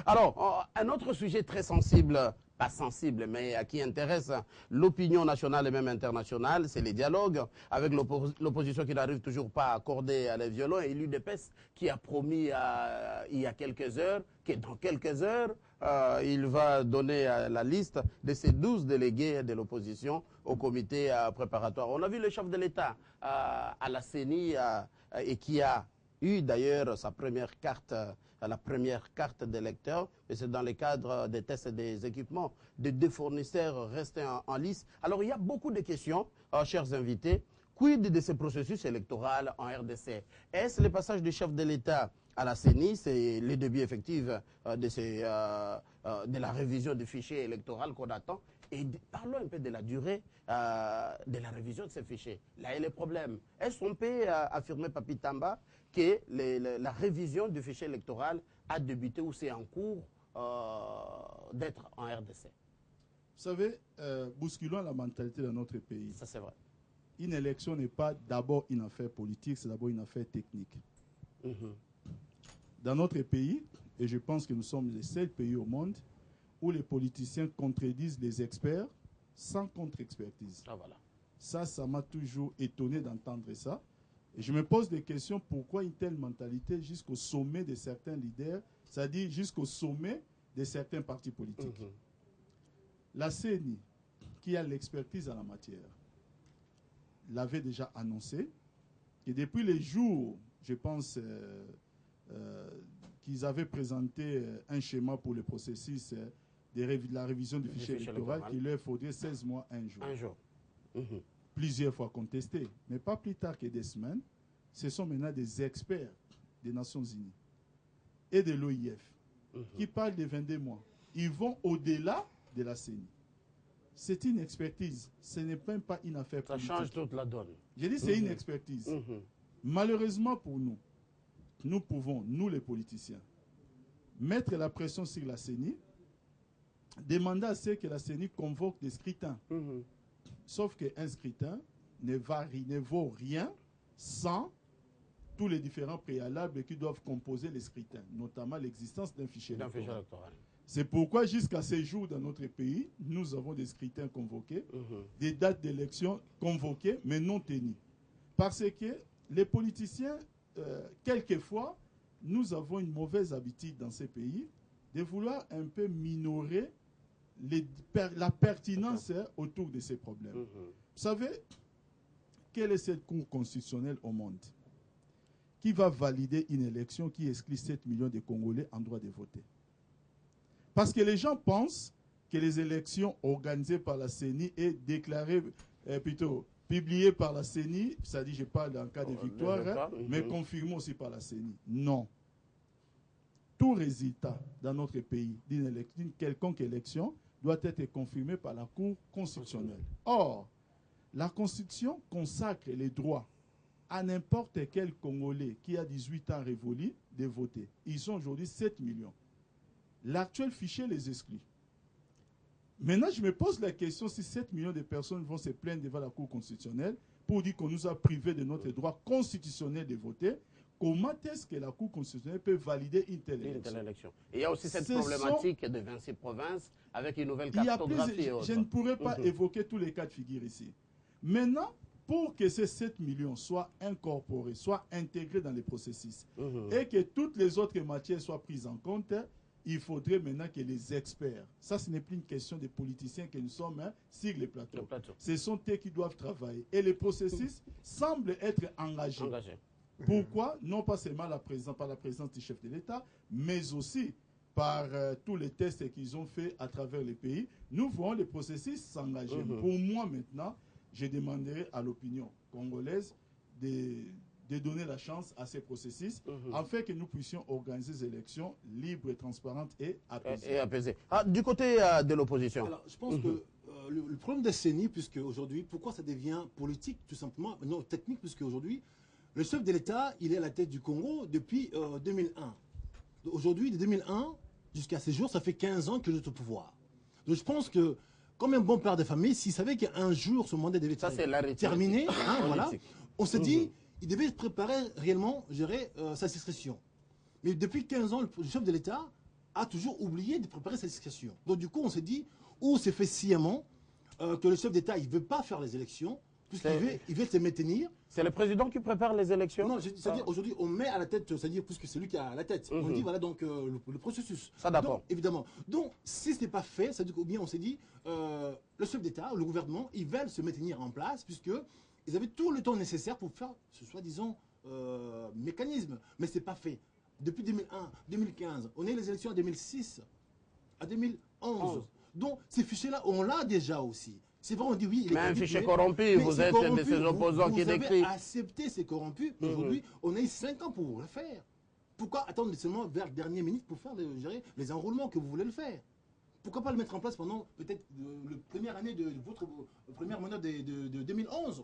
Alors, un autre sujet très sensible, pas sensible, mais qui intéresse l'opinion nationale et même internationale, c'est les dialogues avec l'opposition qui n'arrive toujours pas à accorder les violons et l'UDPS qui a promis il y a quelques heures que dans quelques heures, il va donner la liste de ces 12 délégués de l'opposition au comité préparatoire. On a vu le chef de l'État à la CENI et qui a eu d'ailleurs sa première carte, la première carte d'électeur, et c'est dans le cadre des tests et des équipements de deux fournisseurs restés en lice. Alors il y a beaucoup de questions, chers invités. Quid de ce processus électoral en RDC? Est-ce le passage du chef de l'État à la CENI, c'est le début effectif de la révision du fichier électoral qu'on attend? Et parlons un peu de la durée de la révision de ces fichiers. Là est le problème. Est-ce qu'on peut affirmer, Papi Tamba, que la révision du fichier électoral a débuté ou c'est en cours d'être en RDC? Vous savez, bousculons la mentalité de notre pays. Ça, c'est vrai. Une élection n'est pas d'abord une affaire politique, c'est d'abord une affaire technique. Dans notre pays, et je pense que nous sommes les seuls pays au monde où les politiciens contredisent les experts sans contre-expertise. Ah, voilà. Ça m'a toujours étonné d'entendre ça. Et je me pose des questions, pourquoi une telle mentalité jusqu'au sommet de certains leaders, c'est-à-dire jusqu'au sommet de certains partis politiques. La CENI, qui a l'expertise en la matière, l'avait déjà annoncé, que depuis les jours, je pense, qu'ils avaient présenté un schéma pour le processus de la révision du fichier électoral, qu'il leur faudrait 16 mois, un jour. Un jour. Plusieurs fois contesté, mais pas plus tard que des semaines, ce sont maintenant des experts des Nations Unies et de l'OIF qui parlent de 22 mois. Ils vont au-delà de la CENI. C'est une expertise, ce n'est même pas une affaire politique. Ça change toute la donne. J'ai dit c'est une expertise. Malheureusement pour nous, nous pouvons, nous les politiciens, mettre la pression sur la CENI, demander à ce que la CENI convoque des scrutins. Sauf qu'un scrutin ne vaut rien sans tous les différents préalables qui doivent composer les scrutins, notamment l'existence d'un fichier électoral. C'est pourquoi jusqu'à ces jours dans notre pays, nous avons des scrutins convoqués, des dates d'élection convoquées mais non tenues. Parce que les politiciens, quelquefois, nous avons une mauvaise habitude dans ces pays de vouloir un peu minorer la pertinence autour de ces problèmes. Vous savez, quelle est cette cour constitutionnelle au monde qui va valider une élection qui exclut 7 millions de Congolais en droit de voter? Parce que les gens pensent que les élections organisées par la CENI et déclarées, plutôt publiées par la CENI, c'est-à-dire je parle d'un cas de victoire, mais confirmées aussi par la CENI. Non. Tout résultat dans notre pays d'une quelconque élection doit être confirmé par la Cour constitutionnelle. Or, la Constitution consacre les droits à n'importe quel Congolais qui a 18 ans révolus de voter. Ils sont aujourd'hui 7 millions. L'actuel fichier les exclut. Maintenant, je me pose la question si 7 millions de personnes vont se plaindre devant la Cour constitutionnelle pour dire qu'on nous a privés de notre droit constitutionnel de voter. Comment est-ce que la Cour constitutionnelle peut valider une telle élection? Et il y a aussi cette problématique de 26 provinces avec une nouvelle cartographie. Je ne pourrais pas évoquer tous les cas de figure ici. Maintenant, pour que ces 7 millions soient incorporés, soient intégrés dans les processus et que toutes les autres matières soient prises en compte, il faudrait maintenant que les experts, ça ce n'est plus une question des politiciens que nous sommes sur les plateaux. Ce sont eux qui doivent travailler. Et les processus semblent être engagés. Pourquoi? Non pas seulement par la présence du chef de l'État, mais aussi par tous les tests qu'ils ont faits à travers les pays. Nous voyons les processus s'engager. Pour moi maintenant, je demanderai à l'opinion congolaise de donner la chance à ces processus afin que nous puissions organiser des élections libres, transparentes et apaisées. Du côté de l'opposition. Alors, je pense que le problème des CENI, puisque aujourd'hui, pourquoi ça devient politique, tout simplement, non technique, puisque aujourd'hui, le chef de l'État, il est à la tête du Congo depuis 2001. Aujourd'hui, de 2001 jusqu'à ces jours, ça fait 15 ans qu'il est au pouvoir. Donc je pense que, comme un bon père de famille, s'il savait qu'un jour son mandat devait terminer, voilà, on s'est dit, il devait préparer réellement, gérer sa succession. Mais depuis 15 ans, le chef de l'État a toujours oublié de préparer sa succession. Donc du coup, on s'est dit, où c'est fait sciemment que le chef d'État, il ne veut pas faire les élections, puisqu'il veut se maintenir. C'est le président qui prépare les élections? Non, c'est-à-dire aujourd'hui, on met à la tête, c'est-à-dire puisque c'est lui qui a à la tête. On dit voilà donc le processus. Ça d'accord. Évidemment. Donc, si ce n'est pas fait, c'est-à-dire qu'au bien on s'est dit, le chef d'État, le gouvernement, ils veulent se maintenir en place, puisqu'ils avaient tout le temps nécessaire pour faire ce soi-disant mécanisme. Mais ce n'est pas fait. Depuis 2001, 2015, on a eu les élections en 2006, à 2011. Donc, ces fichiers-là, on l'a déjà aussi. C'est vrai, on dit oui. Mais un fichier corrompu, vous êtes un de ces opposants qui décrit. Vous avez accepté ces corrompus. Aujourd'hui, on a eu 5 ans pour le faire. Pourquoi attendre seulement vers la dernière minute pour faire les enrôlements que vous voulez le faire? Pourquoi pas le mettre en place pendant peut-être la première année de votre première mandat de 2011?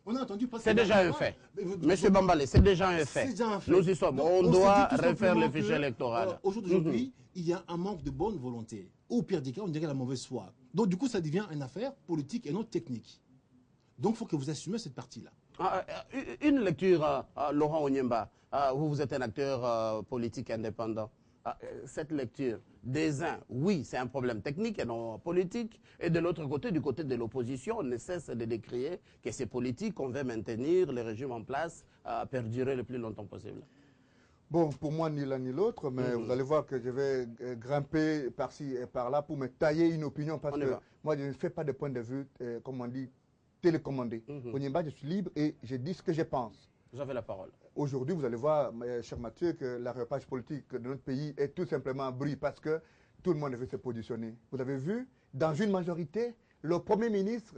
On a entendu passer. C'est déjà un fait. Monsieur Bambalé, c'est déjà un fait. Nous y sommes. Donc, on doit refaire le fichier électoral. Aujourd'hui, il y a un manque de bonne volonté. Au pire des cas, on dirait la mauvaise foi. Donc, du coup, ça devient une affaire politique et non technique. Donc, il faut que vous assumez cette partie-là. Une lecture, Laurent Onyemba, vous êtes un acteur politique indépendant. Cette lecture des uns, oui, c'est un problème technique et non politique. Et de l'autre côté, du côté de l'opposition, on ne cesse de décrier que c'est politique, qu'on veut maintenir le régime en place, perdurer le plus longtemps possible. Bon, pour moi, ni l'un ni l'autre, mais vous allez voir que je vais grimper par-ci et par-là pour me tailler une opinion, parce que moi, je ne fais pas de point de vue, comme on dit, télécommandé. Onyemba, je suis libre et je dis ce que je pense. Vous avez la parole. Aujourd'hui, vous allez voir, cher Mathieu, que l'arrière-page politique de notre pays est tout simplement en bruit parce que tout le monde veut se positionner. Vous avez vu, dans une majorité, le Premier ministre,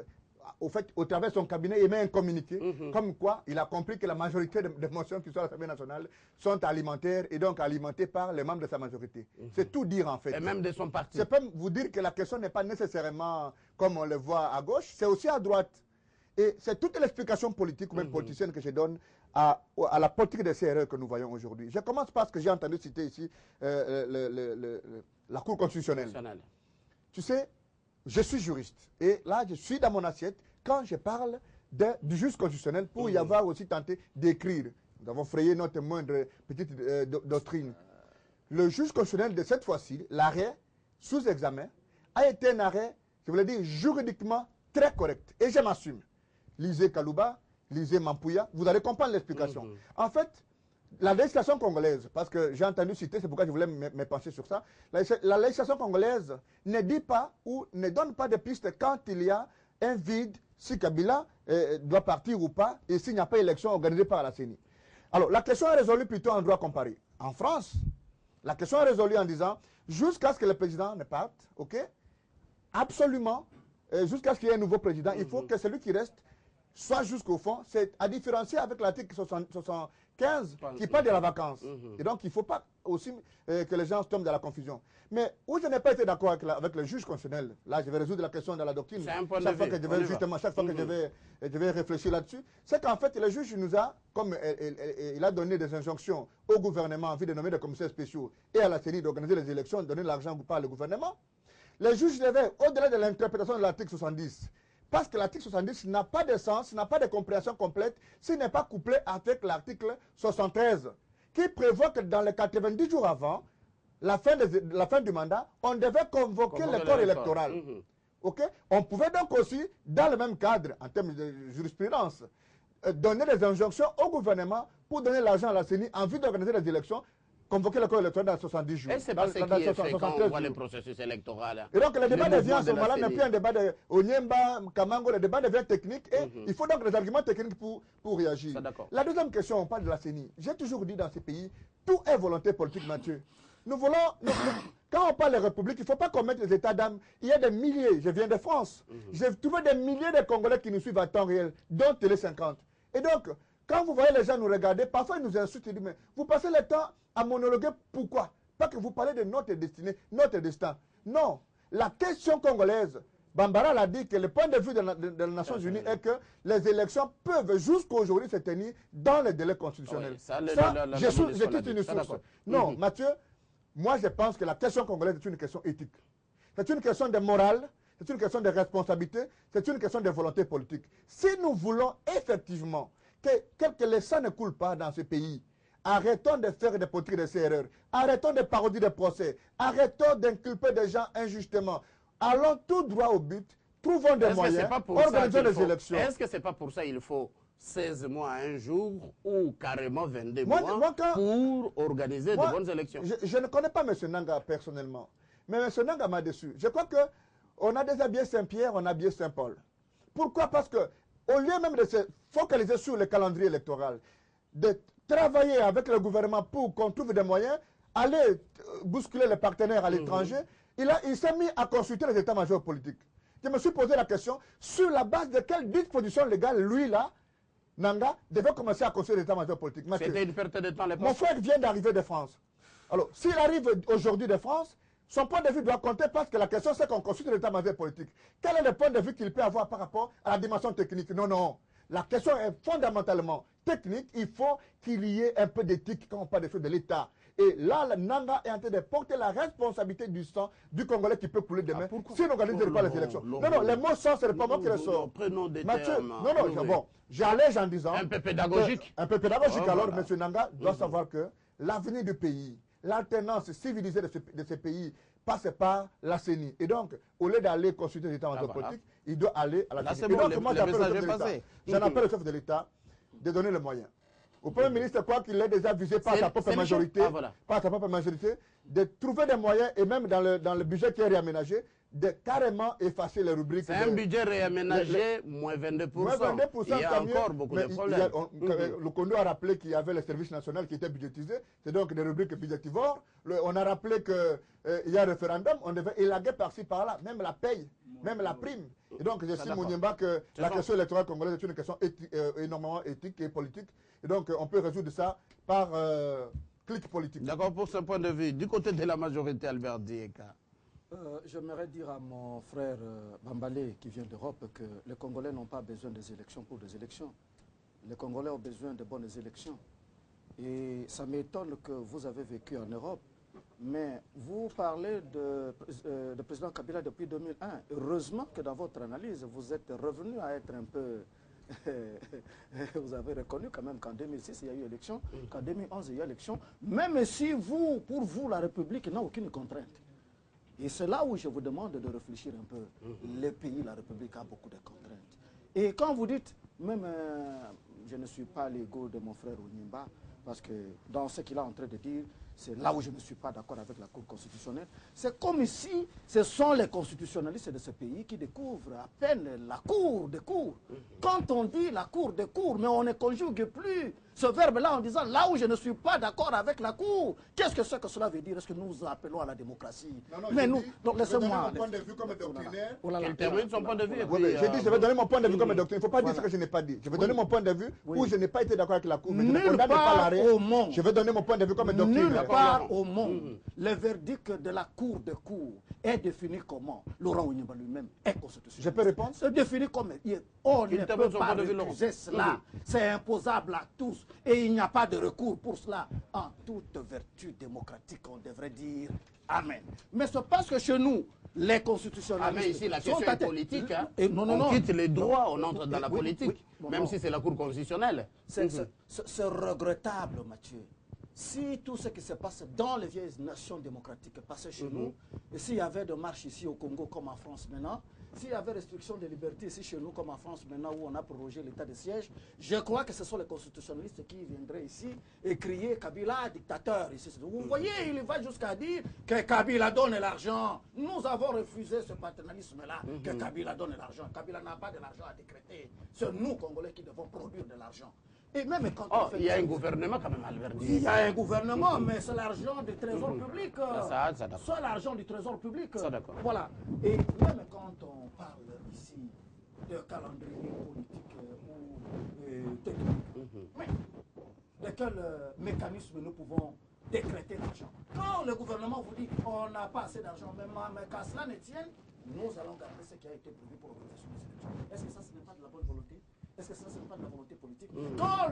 au travers de son cabinet, émet un communiqué, comme quoi il a compris que la majorité des motions qui sont à l'Assemblée nationale sont alimentaires et donc alimentées par les membres de sa majorité. C'est tout dire en fait. Et même de son parti. Je peux vous dire que la question n'est pas nécessairement comme on le voit à gauche, c'est aussi à droite. Et c'est toute l'explication politique ou même politicienne que je donne à la politique des CRE que nous voyons aujourd'hui. Je commence par ce que j'ai entendu citer ici, la Cour constitutionnelle. Tu sais, je suis juriste. Et là, je suis dans mon assiette quand je parle du juge constitutionnel pour y avoir aussi tenté d'écrire. Nous avons frayé notre moindre petite doctrine. Le juge constitutionnel de cette fois-ci, l'arrêt sous examen, a été un arrêt, je voulais dire, juridiquement très correct. Et je m'assume. Lisez Kalouba, lisez Mampouya, vous allez comprendre l'explication. En fait, la législation congolaise, parce que j'ai entendu citer, c'est pourquoi je voulais me pencher sur ça, la législation congolaise ne dit pas ou ne donne pas de piste quand il y a un vide, si Kabila doit partir ou pas, et s'il n'y a pas élection organisée par la CENI. Alors, la question est résolue plutôt en droit comparé. En France, la question est résolue en disant, jusqu'à ce que le président ne parte, ok, absolument, jusqu'à ce qu'il y ait un nouveau président, il faut que celui qui reste soit jusqu'au fond, c'est à différencier avec l'article 75 qui parle de la vacance. Et donc, il ne faut pas aussi que les gens tombent dans la confusion. Mais où je n'ai pas été d'accord avec le juge constitutionnel, là, je vais résoudre la question dans la doctrine. Chaque fois que je vais réfléchir là-dessus, c'est qu'en fait, le juge nous a, comme il a donné des injonctions au gouvernement en vue de nommer des commissaires spéciaux et à la CENI d'organiser les élections, de donner l'argent par le gouvernement, le juge devait, au-delà de l'interprétation de l'article 70, parce que l'article 70 n'a pas de sens, n'a pas de compréhension complète s'il n'est pas couplé avec l'article 73, qui prévoit que dans les 90 jours avant la fin du mandat, on devait convoquer le corps électoral. Okay? On pouvait donc aussi, dans le même cadre, en termes de jurisprudence, donner des injonctions au gouvernement pour donner l'argent à la CENI en vue d'organiser les élections, convoquer le corps électoral dans 70 jours. Et c'est pas ce qui est fait quand on voit le processus électoral. Et donc le débat devient à ce moment-là n'est plus un débat de Onyemba, Kamango, le débat devient technique et il faut donc des arguments techniques pour réagir. La deuxième question, on parle de la CENI. J'ai toujours dit dans ce pays, tout est volonté politique, Mathieu. Nous voulons, quand on parle de république, il ne faut pas commettre les états d'âme. Il y a des milliers, je viens de France, j'ai trouvé des milliers de Congolais qui nous suivent à temps réel, dont Télé 50. Et donc, quand vous voyez les gens nous regarder, parfois ils nous insultent, ils disent, mais vous passez le temps à monologuer, pourquoi? Pas que vous parlez de notre destinée, notre destin. Non, la question congolaise, Bambara l'a dit que le point de vue de les Nations Unies est que les élections peuvent jusqu'aujourd'hui se tenir dans les délais constitutionnels. Je cite une source. Non, Mathieu, moi je pense que la question congolaise est une question éthique. C'est une question de morale, c'est une question de responsabilité, c'est une question de volonté politique. Si nous voulons effectivement que le sang ne coule pas dans ce pays, arrêtons de faire des politiques de ces erreurs, arrêtons de parodier des procès, arrêtons d'inculper des gens injustement. allons tout droit au but, trouvons des moyens, organisons des élections. Est-ce que ce n'est pas pour ça qu'il faut 16 mois, un jour, ou carrément 22 mois pour organiser de bonnes élections? Je ne connais pas M. Nanga personnellement, mais M. Nanga m'a déçu. Je crois qu'on a déjà bien Saint-Pierre, on a bien Saint-Paul. Pourquoi? Parce qu'au lieu même de se focaliser sur le calendrier électoral, de travailler avec le gouvernement pour qu'on trouve des moyens, aller bousculer les partenaires à l'étranger, il s'est mis à consulter les états-majors politiques. Je me suis posé la question, sur la base de quelle disposition légale, lui là, Nanga, devait commencer à consulter les états-majors politiques. C'était une perte de temps. Mon frère vient d'arriver de France. Alors, s'il arrive aujourd'hui de France, son point de vue doit compter parce que la question c'est qu'on consulte l'état-major politique. Quel est le point de vue qu'il peut avoir par rapport à la dimension technique? Non, non. La question est fondamentalement technique. Il faut qu'il y ait un peu d'éthique quand on parle des choses de l'État. Et là, le Nanga est en train de porter la responsabilité du sang du Congolais qui peut couler demain si on n'organise pas les élections. Non, non, les mots sont, c'est pas moi qui les sors. Mathieu, non, bon, j'allège en disant... Un peu pédagogique. Un peu pédagogique. Alors, M. Nanga doit savoir que l'avenir du pays, l'alternance civilisée de ce pays passe par la CENI. Et donc, au lieu d'aller consulter les états-majors politiques, il doit aller à la CENI. Et donc, moi, j'appelle le chef de l'État. J'en appelle le chef de l'État de donner les moyens. Au Premier ministre, quoi qu'il ait déjà visé par sa propre majorité, de trouver des moyens, et même dans le budget qui est réaménagé, de carrément effacer les rubriques. C'est un budget réaménagé, moins 22%. Moins 22%, il y a encore beaucoup de problèmes. Le Kondo a rappelé qu'il y avait le service national qui était budgétisé, c'est donc des rubriques budgétivores. On a rappelé qu'il y a un référendum, on devait élaguer par-ci par-là, même la paye, même la prime. Et donc, je suis Mouniemba que la question électorale congolaise est une question énormément éthique et politique. Et donc, on peut résoudre ça par clic politique. D'accord, pour ce point de vue, du côté de la majorité, Albert Dieka. J'aimerais dire à mon frère Bambalé qui vient d'Europe que les Congolais n'ont pas besoin des élections pour des élections. Les Congolais ont besoin de bonnes élections. Et ça m'étonne que vous avez vécu en Europe, mais vous parlez de président Kabila depuis 2001. Heureusement que dans votre analyse, vous êtes revenu à être un peu... vous avez reconnu quand même qu'en 2006, il y a eu élection, qu'en 2011, il y a eu élection, même si pour vous, la République n'a aucune contrainte. Et c'est là où je vous demande de réfléchir un peu. Le pays, la République a beaucoup de contraintes. Et quand vous dites, même je ne suis pas l'ego de mon frère Ounimba, parce que dans ce qu'il est en train de dire, c'est là où je ne suis pas d'accord avec la Cour constitutionnelle. C'est comme si ce sont les constitutionnalistes de ce pays qui découvrent à peine la Cour des cours. Quand on dit la Cour des cours, mais on ne conjugue plus ce verbe-là en disant là où je ne suis pas d'accord avec la Cour. Qu'est-ce que c'est que cela veut dire? Est-ce que nous appelons à la démocratie? Mais nous, laissez-moi. Je vais donner mon point de vue comme doctrinaire. Il termine son point de vue. J'ai dit, je vais donner mon point de vue comme doctrinaire. Il ne faut pas dire ce que je n'ai pas dit. Je vais donner mon point de vue où je n'ai pas été d'accord avec la Cour. Mais je ne condamne pas l'arrêt. Je vais donner mon point de vue comme doctrinaire. Nulle part au monde, le verdict de la Cour de cour est défini comment? Laurent Ounimba lui-même est constitutionnel. Je peux répondre? C'est défini comme... On ne peut pas refuser cela. C'est imposable à tous. Et il n'y a pas de recours pour cela. En toute vertu démocratique, on devrait dire Amen. Mais c'est parce que chez nous, les constitutionnalistes... Ah, mais ici, la question est politique. Hein. Non. On quitte les droits, on entre dans la politique. Même si c'est la Cour constitutionnelle. C'est regrettable, Mathieu. Si tout ce qui se passe dans les vieilles nations démocratiques passait chez nous, et s'il y avait des marches ici au Congo comme en France maintenant, s'il y avait restriction de liberté ici chez nous comme en France maintenant où on a prorogé l'état de siège, je crois que ce sont les constitutionnalistes qui viendraient ici et crier Kabila dictateur. Ici. Vous voyez, il va jusqu'à dire que Kabila donne l'argent. Nous avons refusé ce paternalisme-là, que Kabila donne l'argent. Kabila n'a pas de l'argent à décréter. C'est nous, Congolais, qui devons produire de l'argent. Et même quand il y a un gouvernement quand même, Albert. Il y a un gouvernement, mais c'est l'argent du trésor public. C'est l'argent du trésor public. Voilà. Et même quand on parle ici de calendrier politique ou technique, mais de quel mécanisme nous pouvons décréter l'argent? Quand le gouvernement vous dit on n'a pas assez d'argent, mais qu'à cela ne tienne, nous allons garder ce qui a été prévu pour l'organisation des élections. Est-ce que ça, ce n'est pas de la bonne volonté? Est-ce que ça, ce n'est pas de la volonté politique? Quand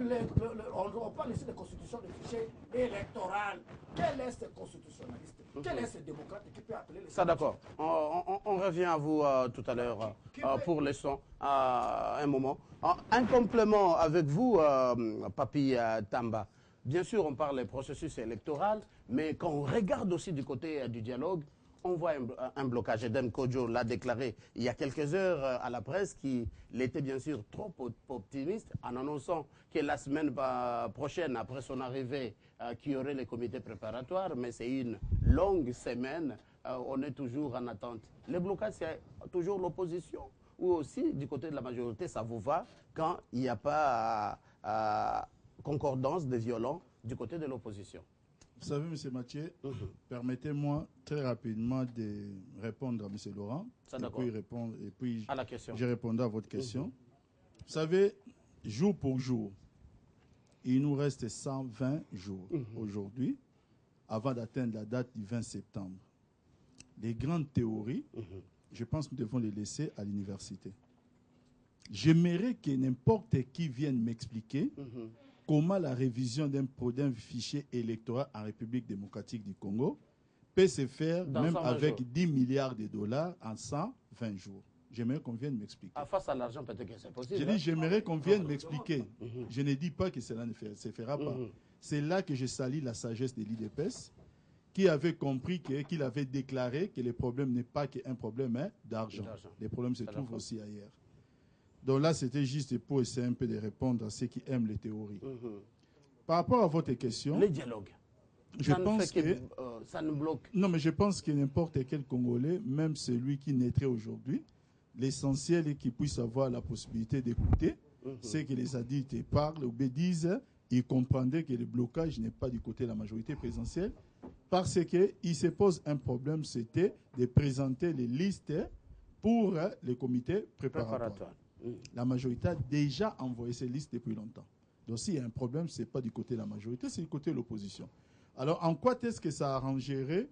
on parle ici de constitution de fichier électoral, quel est ce constitutionnaliste? Quel est ce démocrate qui peut appeler les... Ça, d'accord. On revient à vous tout à l'heure pour les sons. Un moment. Un complément avec vous, Papi Tamba. Bien sûr, on parle du processus électoral, mais quand on regarde aussi du côté du dialogue, on voit un blocage. Edem Kodjo l'a déclaré il y a quelques heures à la presse qu'il était bien sûr trop optimiste en annonçant que la semaine prochaine, après son arrivée, qu'il y aurait les comités préparatoires, mais c'est une longue semaine, on est toujours en attente. Le blocage, c'est toujours l'opposition ou aussi du côté de la majorité, ça vous va quand il n'y a pas concordance de violents du côté de l'opposition? Vous savez, M. Mathieu, permettez-moi très rapidement de répondre à M. Laurent. Et puis à la question. Je répondrai à votre question. Vous savez, jour pour jour, il nous reste 120 jours aujourd'hui avant d'atteindre la date du 20 septembre. Les grandes théories, je pense que nous devons les laisser à l'université. J'aimerais que n'importe qui vienne m'expliquer comment la révision d'un fichier électoral en République démocratique du Congo peut se faire même avec 10 milliards de dollars en 120 jours. J'aimerais qu'on vienne m'expliquer. Face à l'argent, peut-être que c'est possible. Je dis, j'aimerais qu'on vienne m'expliquer. Je ne dis pas que cela ne se fera pas. C'est là que je salue la sagesse de l'IDPS, qui avait compris qu'il avait déclaré que le problème n'est pas qu'un problème d'argent. Les problèmes se trouvent aussi ailleurs. Donc là, c'était juste pour essayer un peu de répondre à ceux qui aiment les théories. Par rapport à votre question... Les dialogues. Je pense que ça nous bloque. Non, mais je pense que n'importe quel Congolais, même celui qui naîtrait aujourd'hui, l'essentiel est qu'il puisse avoir la possibilité d'écouter ce que les adultes parlent ou disent. Il comprendrait que le blocage n'est pas du côté de la majorité présidentielle parce qu'il se pose un problème, c'était de présenter les listes pour les comités préparatoires. La majorité a déjà envoyé ces listes depuis longtemps. Donc s'il y a un problème, ce n'est pas du côté de la majorité, c'est du côté de l'opposition. Alors en quoi est-ce que ça arrangerait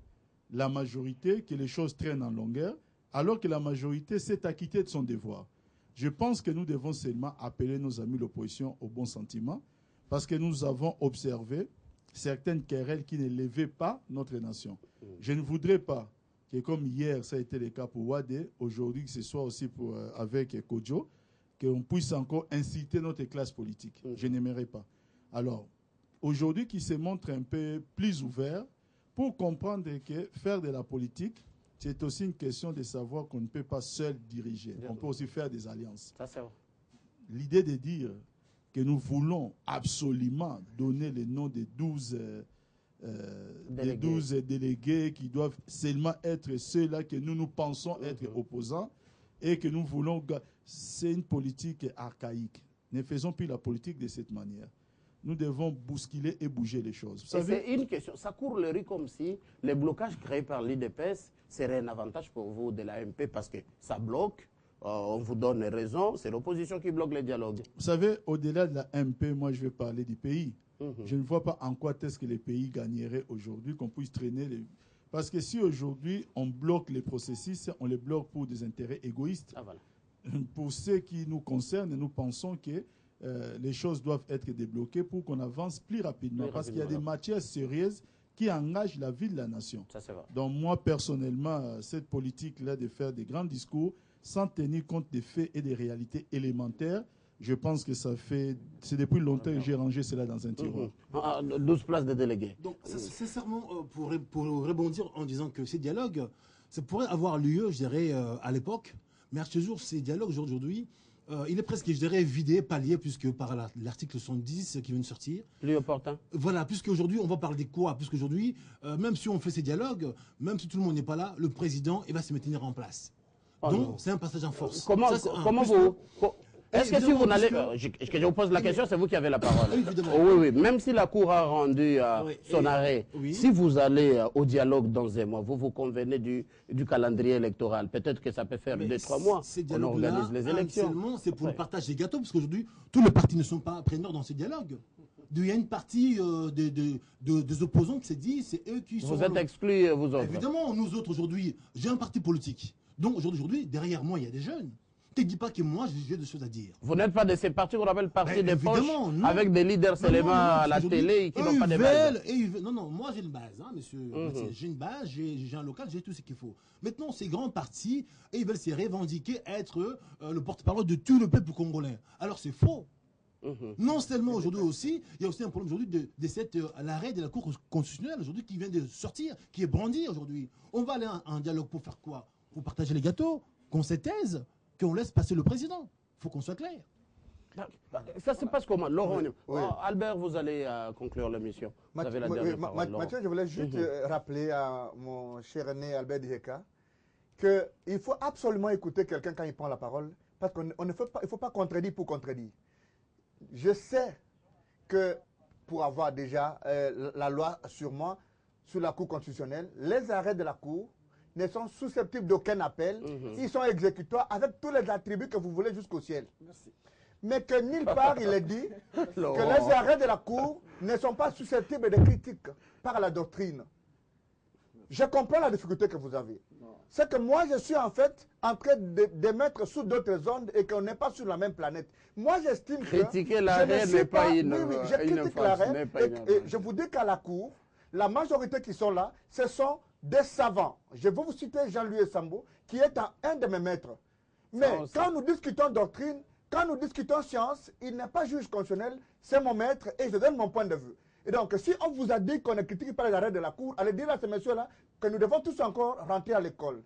la majorité que les choses traînent en longueur alors que la majorité s'est acquittée de son devoir? Je pense que nous devons seulement appeler nos amis de l'opposition au bon sentiment parce que nous avons observé certaines querelles qui ne levaient pas notre nation. Je ne voudrais pas que comme hier, ça a été le cas pour Wade, aujourd'hui que ce soit aussi avec Kodjo, qu'on puisse encore inciter notre classe politique. Je n'aimerais pas. Alors, aujourd'hui, qui se montre un peu plus ouvert pour comprendre que faire de la politique, c'est aussi une question de savoir qu'on ne peut pas seul diriger. On peut aussi faire des alliances. L'idée de dire que nous voulons absolument donner le nom des 12 délégués qui doivent seulement être ceux-là que nous pensons être opposants et que nous voulons... C'est une politique archaïque. Ne faisons plus la politique de cette manière. Nous devons bousculer et bouger les choses. C'est une question. Ça court le riz comme si les blocages créés par l'IDPS seraient un avantage pour vous de l'AMP parce que ça bloque. On vous donne raison. C'est l'opposition qui bloque les dialogues. Vous savez, au-delà de l'AMP, moi je vais parler du pays. Je ne vois pas en quoi est-ce que les pays gagneraient aujourd'hui qu'on puisse traîner les... Parce que si aujourd'hui on bloque les processus, on les bloque pour des intérêts égoïstes. Voilà. Pour ce qui nous concerne, nous pensons que les choses doivent être débloquées pour qu'on avance plus rapidement. Parce qu'il y a des matières sérieuses qui engagent la vie de la nation. Ça, c'est vrai. Donc moi, personnellement, cette politique-là de faire des grands discours sans tenir compte des faits et des réalités élémentaires, je pense que ça fait... C'est depuis longtemps que j'ai rangé cela dans un tiroir. 12 places de délégués. Donc, sincèrement, pour rebondir en disant que ces dialogues, ça pourrait avoir lieu, je dirais, à l'époque, mais à ce jour, ces dialogues aujourd'hui, il est presque, je dirais, vidé, pallié, puisque par l'article 70 qui vient de sortir. Plus opportun. Voilà, puisqu'aujourd'hui, on va parler de quoi? Puisqu'aujourd'hui, même si on fait ces dialogues, même si tout le monde n'est pas là, le président, il va se maintenir en place. Donc, c'est un passage en force. Comment vous... Est-ce que si vous n'allez... Je vous pose la question, c'est vous qui avez la parole. Oui. Même si la Cour a rendu son arrêt, si vous allez au dialogue dans un mois, vous convenez du calendrier électoral. Peut-être que ça peut faire 2-3 mois. On organise les élections. C'est pour le partage des gâteaux, parce qu'aujourd'hui, tous les partis ne sont pas preneurs dans ces dialogues. Il y a une partie des opposants qui s'est dit, c'est eux qui sont... Vous êtes exclus, vous autres. Évidemment, nous autres, aujourd'hui, j'ai un parti politique. Donc, aujourd'hui, derrière moi, il y a des jeunes. Ne te dis pas que moi, j'ai des choses à dire. Vous n'êtes pas de ces partis qu'on appelle partis des poches, avec des leaders seulement à la télé qui n'ont pas de base. Non, moi j'ai une base, hein, monsieur. J'ai une base, j'ai un local, j'ai tout ce qu'il faut. Maintenant, ces grands partis, ils veulent se revendiquer être le porte-parole de tout le peuple congolais. Alors c'est faux. Non seulement aujourd'hui aussi, il y a aussi un problème aujourd'hui de l'arrêt de la Cour constitutionnelle aujourd'hui qui vient de sortir, qui est brandi aujourd'hui. On va aller en dialogue pour faire quoi? Pour partager les gâteaux, qu'on se taise, qu'on laisse passer le président. Il faut qu'on soit clair. Ça se passe comment, Laurent? Oui. Oh, Albert, vous allez conclure l'émission. Vous avez la dernière parole, Laurent. Mathieu, je voulais juste rappeler à mon cher aîné Albert Diheka qu'il faut absolument écouter quelqu'un quand il prend la parole, parce qu'il ne faut pas contredire pour contredire. Je sais que pour avoir déjà la loi sur moi, sur la Cour constitutionnelle, les arrêts de la Cour ne sont susceptibles d'aucun appel. Ils sont exécutoires avec tous les attributs que vous voulez jusqu'au ciel. Merci. Mais que nulle part il est dit que les arrêts de la Cour ne sont pas susceptibles de critiques par la doctrine. Je comprends la difficulté que vous avez. C'est que moi, je suis en fait en train de mettre sous d'autres ondes et qu'on n'est pas sur la même planète. Moi, j'estime que... Critiquer l'arrêt n'est pas une... Oui, je critique l'arrêt. Et je vous dis qu'à la Cour, la majorité qui sont là, ce sont des savants. Je vais vous citer Jean-Louis Sambo, qui est un de mes maîtres. Mais quand nous discutons doctrine, quand nous discutons science, il n'est pas juge constitutionnel, c'est mon maître et je donne mon point de vue. Et donc, si on vous a dit qu'on est critiqué par les arrêts de la Cour, allez dire à ces messieurs-là que nous devons tous encore rentrer à l'école.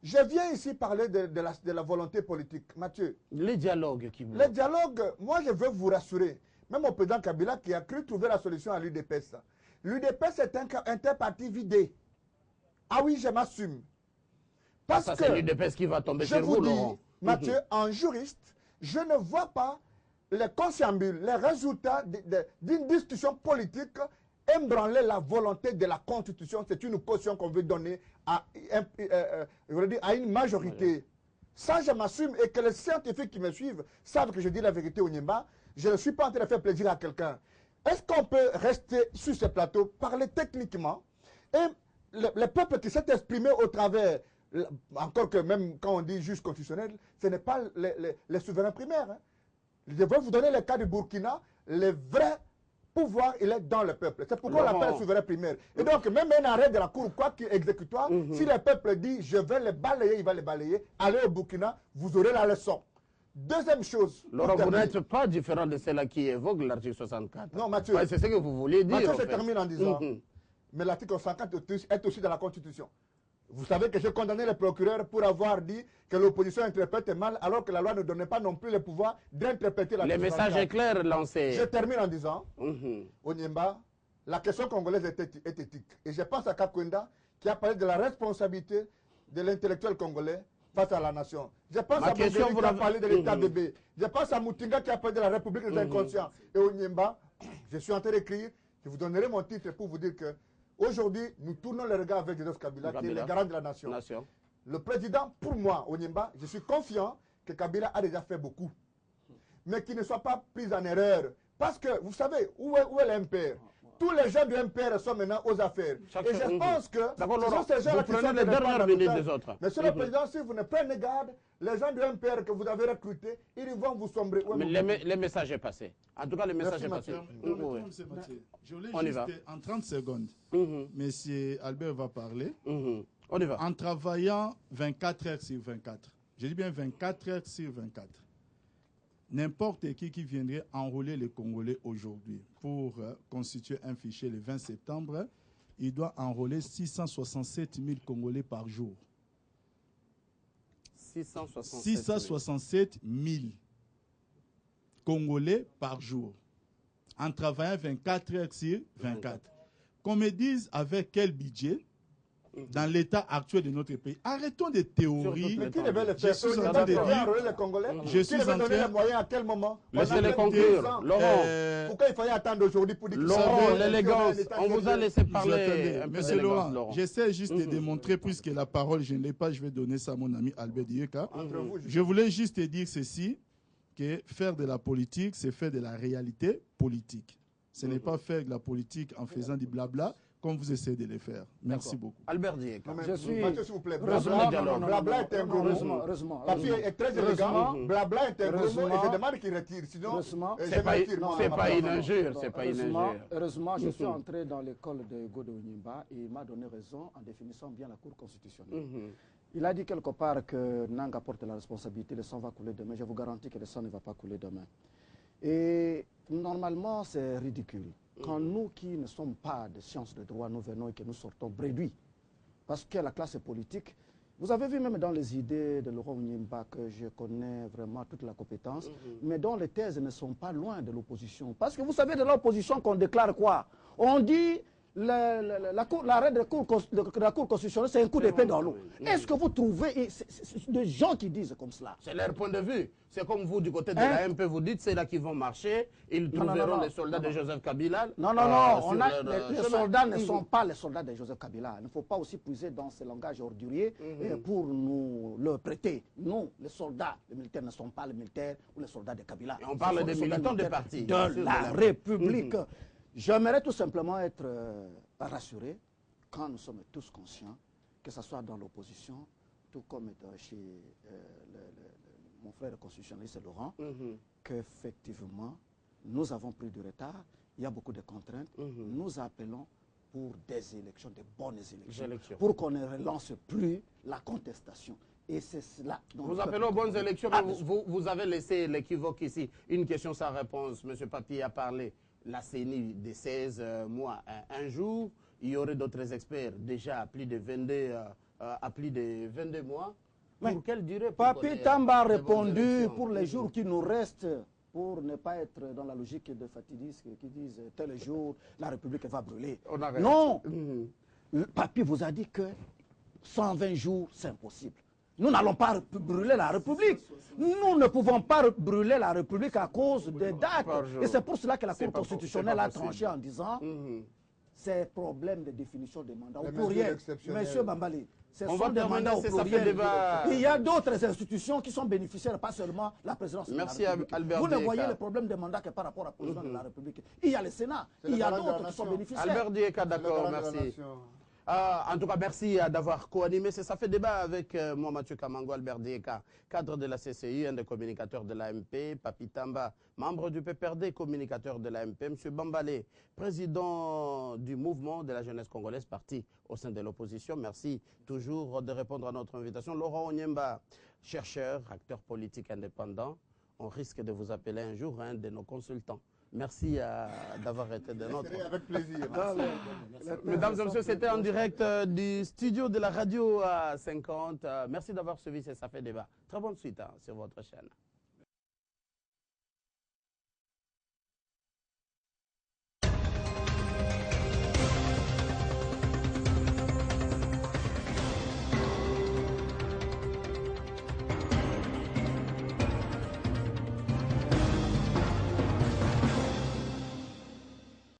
Je viens ici parler de la volonté politique. Mathieu. Les dialogues qui bloquent. Les dialogues, moi je veux vous rassurer. Même au président Kabila qui a cru trouver la solution à l'UDPS. L'UDPS est un parti vidé. Ah oui, je m'assume. Parce que c'est l'UDPS qui va tomber sur vous, Laurent. Mathieu, en juriste, je ne vois pas les conciliabules, les résultats d'une discussion politique ébranler la volonté de la Constitution. C'est une caution qu'on veut donner à une majorité. Ça, je m'assume et que les scientifiques qui me suivent savent que je dis la vérité au Nyemba. Je ne suis pas en train de faire plaisir à quelqu'un. Est-ce qu'on peut rester sur ce plateau, parler techniquement et le peuple qui s'est exprimé au travers, encore que même quand on dit juge constitutionnel, ce n'est pas les souverains primaires. Hein. Je vais vous donner le cas du Burkina, le vrai pouvoir, il est dans le peuple. C'est pourquoi on l'appelle souverain primaire. Et donc, même un arrêt de la Cour, quoi qu'il est exécutoire, si le peuple dit je vais les balayer, il va les balayer, allez au Burkina, vous aurez la leçon. Deuxième chose. Laurent, vous n'êtes pas différent de ceux-là qui évoquent l'article 64. Non, Mathieu. C'est ce que vous voulez dire. Mathieu, je termine en disant, mais l'article 64 est aussi dans la Constitution. Vous savez que j'ai condamné le procureur pour avoir dit que l'opposition interprète mal, alors que la loi ne donnait pas non plus le pouvoir d'interpréter la Constitution. Le message est clair lancé. Je termine en disant, au Nyemba, la question congolaise est éthique. Et je pense à Kakwenda, qui a parlé de la responsabilité de l'intellectuel congolais face à la nation. Je pense à Bongeli qui a parlé de l'état bébé. Je pense à Moutinga qui a parlé de la République des inconscients. Et au Nyemba, je suis en train d'écrire, je vous donnerai mon titre pour vous dire que aujourd'hui, nous tournons le regard avec Joseph Kabila, qui est le garant de la nation. Le président, pour moi, au Nyemba, je suis confiant que Kabila a déjà fait beaucoup. Mais qu'il ne soit pas pris en erreur. Parce que, vous savez, où est l'MPR? Tous les gens du MPR sont maintenant aux affaires. Et je pense que ce sont ces gens qui sont les dernières minutes des autres. Monsieur le Président, si vous ne prenez garde, les gens du MPR que vous avez recrutés, ils vont vous sombrer. Mais le message est passé. En tout cas, le message est passé. Je voulais juste, en 30 secondes, Monsieur Albert va parler. On y va. En travaillant 24 heures sur 24, je dis bien 24 heures sur 24, n'importe qui viendrait enrôler les Congolais aujourd'hui pour constituer un fichier le 20 septembre, il doit enrôler 667 000 Congolais par jour. 667 000 Congolais par jour, en travaillant 24 heures sur 24. Qu'on me dise avec quel budget, dans l'état actuel de notre pays. Arrêtons des théories. Mais qui devait le faire? Je suis en train de dire, les Congolais. Je suis en train donner les moyens à quel moment? Laissez-les conclure. Laurent. Pourquoi il fallait attendre aujourd'hui pour dire que Laurent, l'élégance, on vous a laissé parler. Monsieur Laurent, j'essaie juste de démontrer, puisque la parole, je ne l'ai pas, je vais donner ça à mon ami Albert Diheka. Je voulais juste te dire ceci, que faire de la politique, c'est faire de la réalité politique. Ce n'est pas faire de la politique en faisant du blabla, comme vous essayez de le faire. Merci beaucoup. Albert Diheka. Je suis... Mathieu, s'il vous plaît. Blabla est un gros mot. Papier est très élégant. Blabla est un gros mot et je demande qu'il retire. Sinon, c'est pas une injure. C'est pas une injure. Heureusement, je suis entré dans l'école de Godé Nyemba et il m'a donné raison en définissant bien la Cour constitutionnelle. Il a dit quelque part que Nanga porte la responsabilité, le sang va couler demain. Je vous garantis que le sang ne va pas couler demain. Et normalement, c'est ridicule. Quand nous qui ne sommes pas de sciences de droit, nous venons et que nous sortons bréduits. Parce que la classe politique, vous avez vu même dans les idées de Laurent Onyemba que je connais vraiment toute la compétence, mais dont les thèses ne sont pas loin de l'opposition. Parce que vous savez de l'opposition qu'on déclare quoi? On dit l'arrêt de la Cour constitutionnelle, c'est un coup d'épée dans l'eau. Est-ce que vous trouvez des gens qui disent comme cela? C'est leur point de vue. C'est comme vous, du côté de la MP, vous dites, c'est là qu'ils vont marcher, ils trouveront les soldats de Joseph Kabila. Non, les soldats ne sont pas les soldats de Joseph Kabila. Il ne faut pas aussi puiser dans ce langage ordurier pour nous le prêter. Non, les soldats, les militaires ne sont pas les militaires ou les soldats de Kabila. Et on parle des militants des partis. De la République. J'aimerais tout simplement être rassuré quand nous sommes tous conscients, que ce soit dans l'opposition, tout comme chez mon frère constitutionnaliste Laurent, qu'effectivement, nous avons pris du retard, il y a beaucoup de contraintes, nous appelons pour des élections, des bonnes élections, pour qu'on ne relance plus la contestation. Et c'est cela. Vous appelez aux bonnes élections, mais vous avez laissé l'équivoque ici. Une question sans réponse. M. Papier a parlé. La CENI de 16 mois à un jour. Il y aurait d'autres experts déjà à plus de 22 mois. Pour quelle durée? Papi Tamba a répondu pour les jours qui nous restent, pour ne pas être dans la logique de fatidistes qui disent tel jour la République va brûler. Non, Papi vous a dit que 120 jours c'est impossible. Nous n'allons pas brûler la République. Nous ne pouvons pas brûler la République à cause des dates. Et c'est pour cela que la Cour constitutionnelle a tranché en disant c'est problème de définition des mandats au pluriel. Monsieur Bambali, ce sont des mandats au pluriel. Il y a d'autres institutions qui sont bénéficiaires, pas seulement la présidence de la République. Albert Vous ne voyez le problème des mandats que par rapport au président de la République. Il y a le Sénat, il y a d'autres qui sont bénéficiaires. Albert Dieka, d'accord, merci. En tout cas, merci d'avoir co-animé. Ça fait débat avec moi, Mathieu Kamango, Albert Dieka, cadre de la CCI, un des communicateurs de l'AMP, Papi Tamba, membre du PPRD, communicateur de l'AMP, M. Bambalé, président du mouvement de la jeunesse congolaise, parti au sein de l'opposition. Merci toujours de répondre à notre invitation. Laurent Onyemba, chercheur, acteur politique indépendant. On risque de vous appeler un jour un de nos consultants. Merci d'avoir été de notre. Avec plaisir. Mesdames et messieurs, c'était en direct du studio de la radio à 50. Merci d'avoir suivi Ça fait débat. Très bonne suite sur votre chaîne.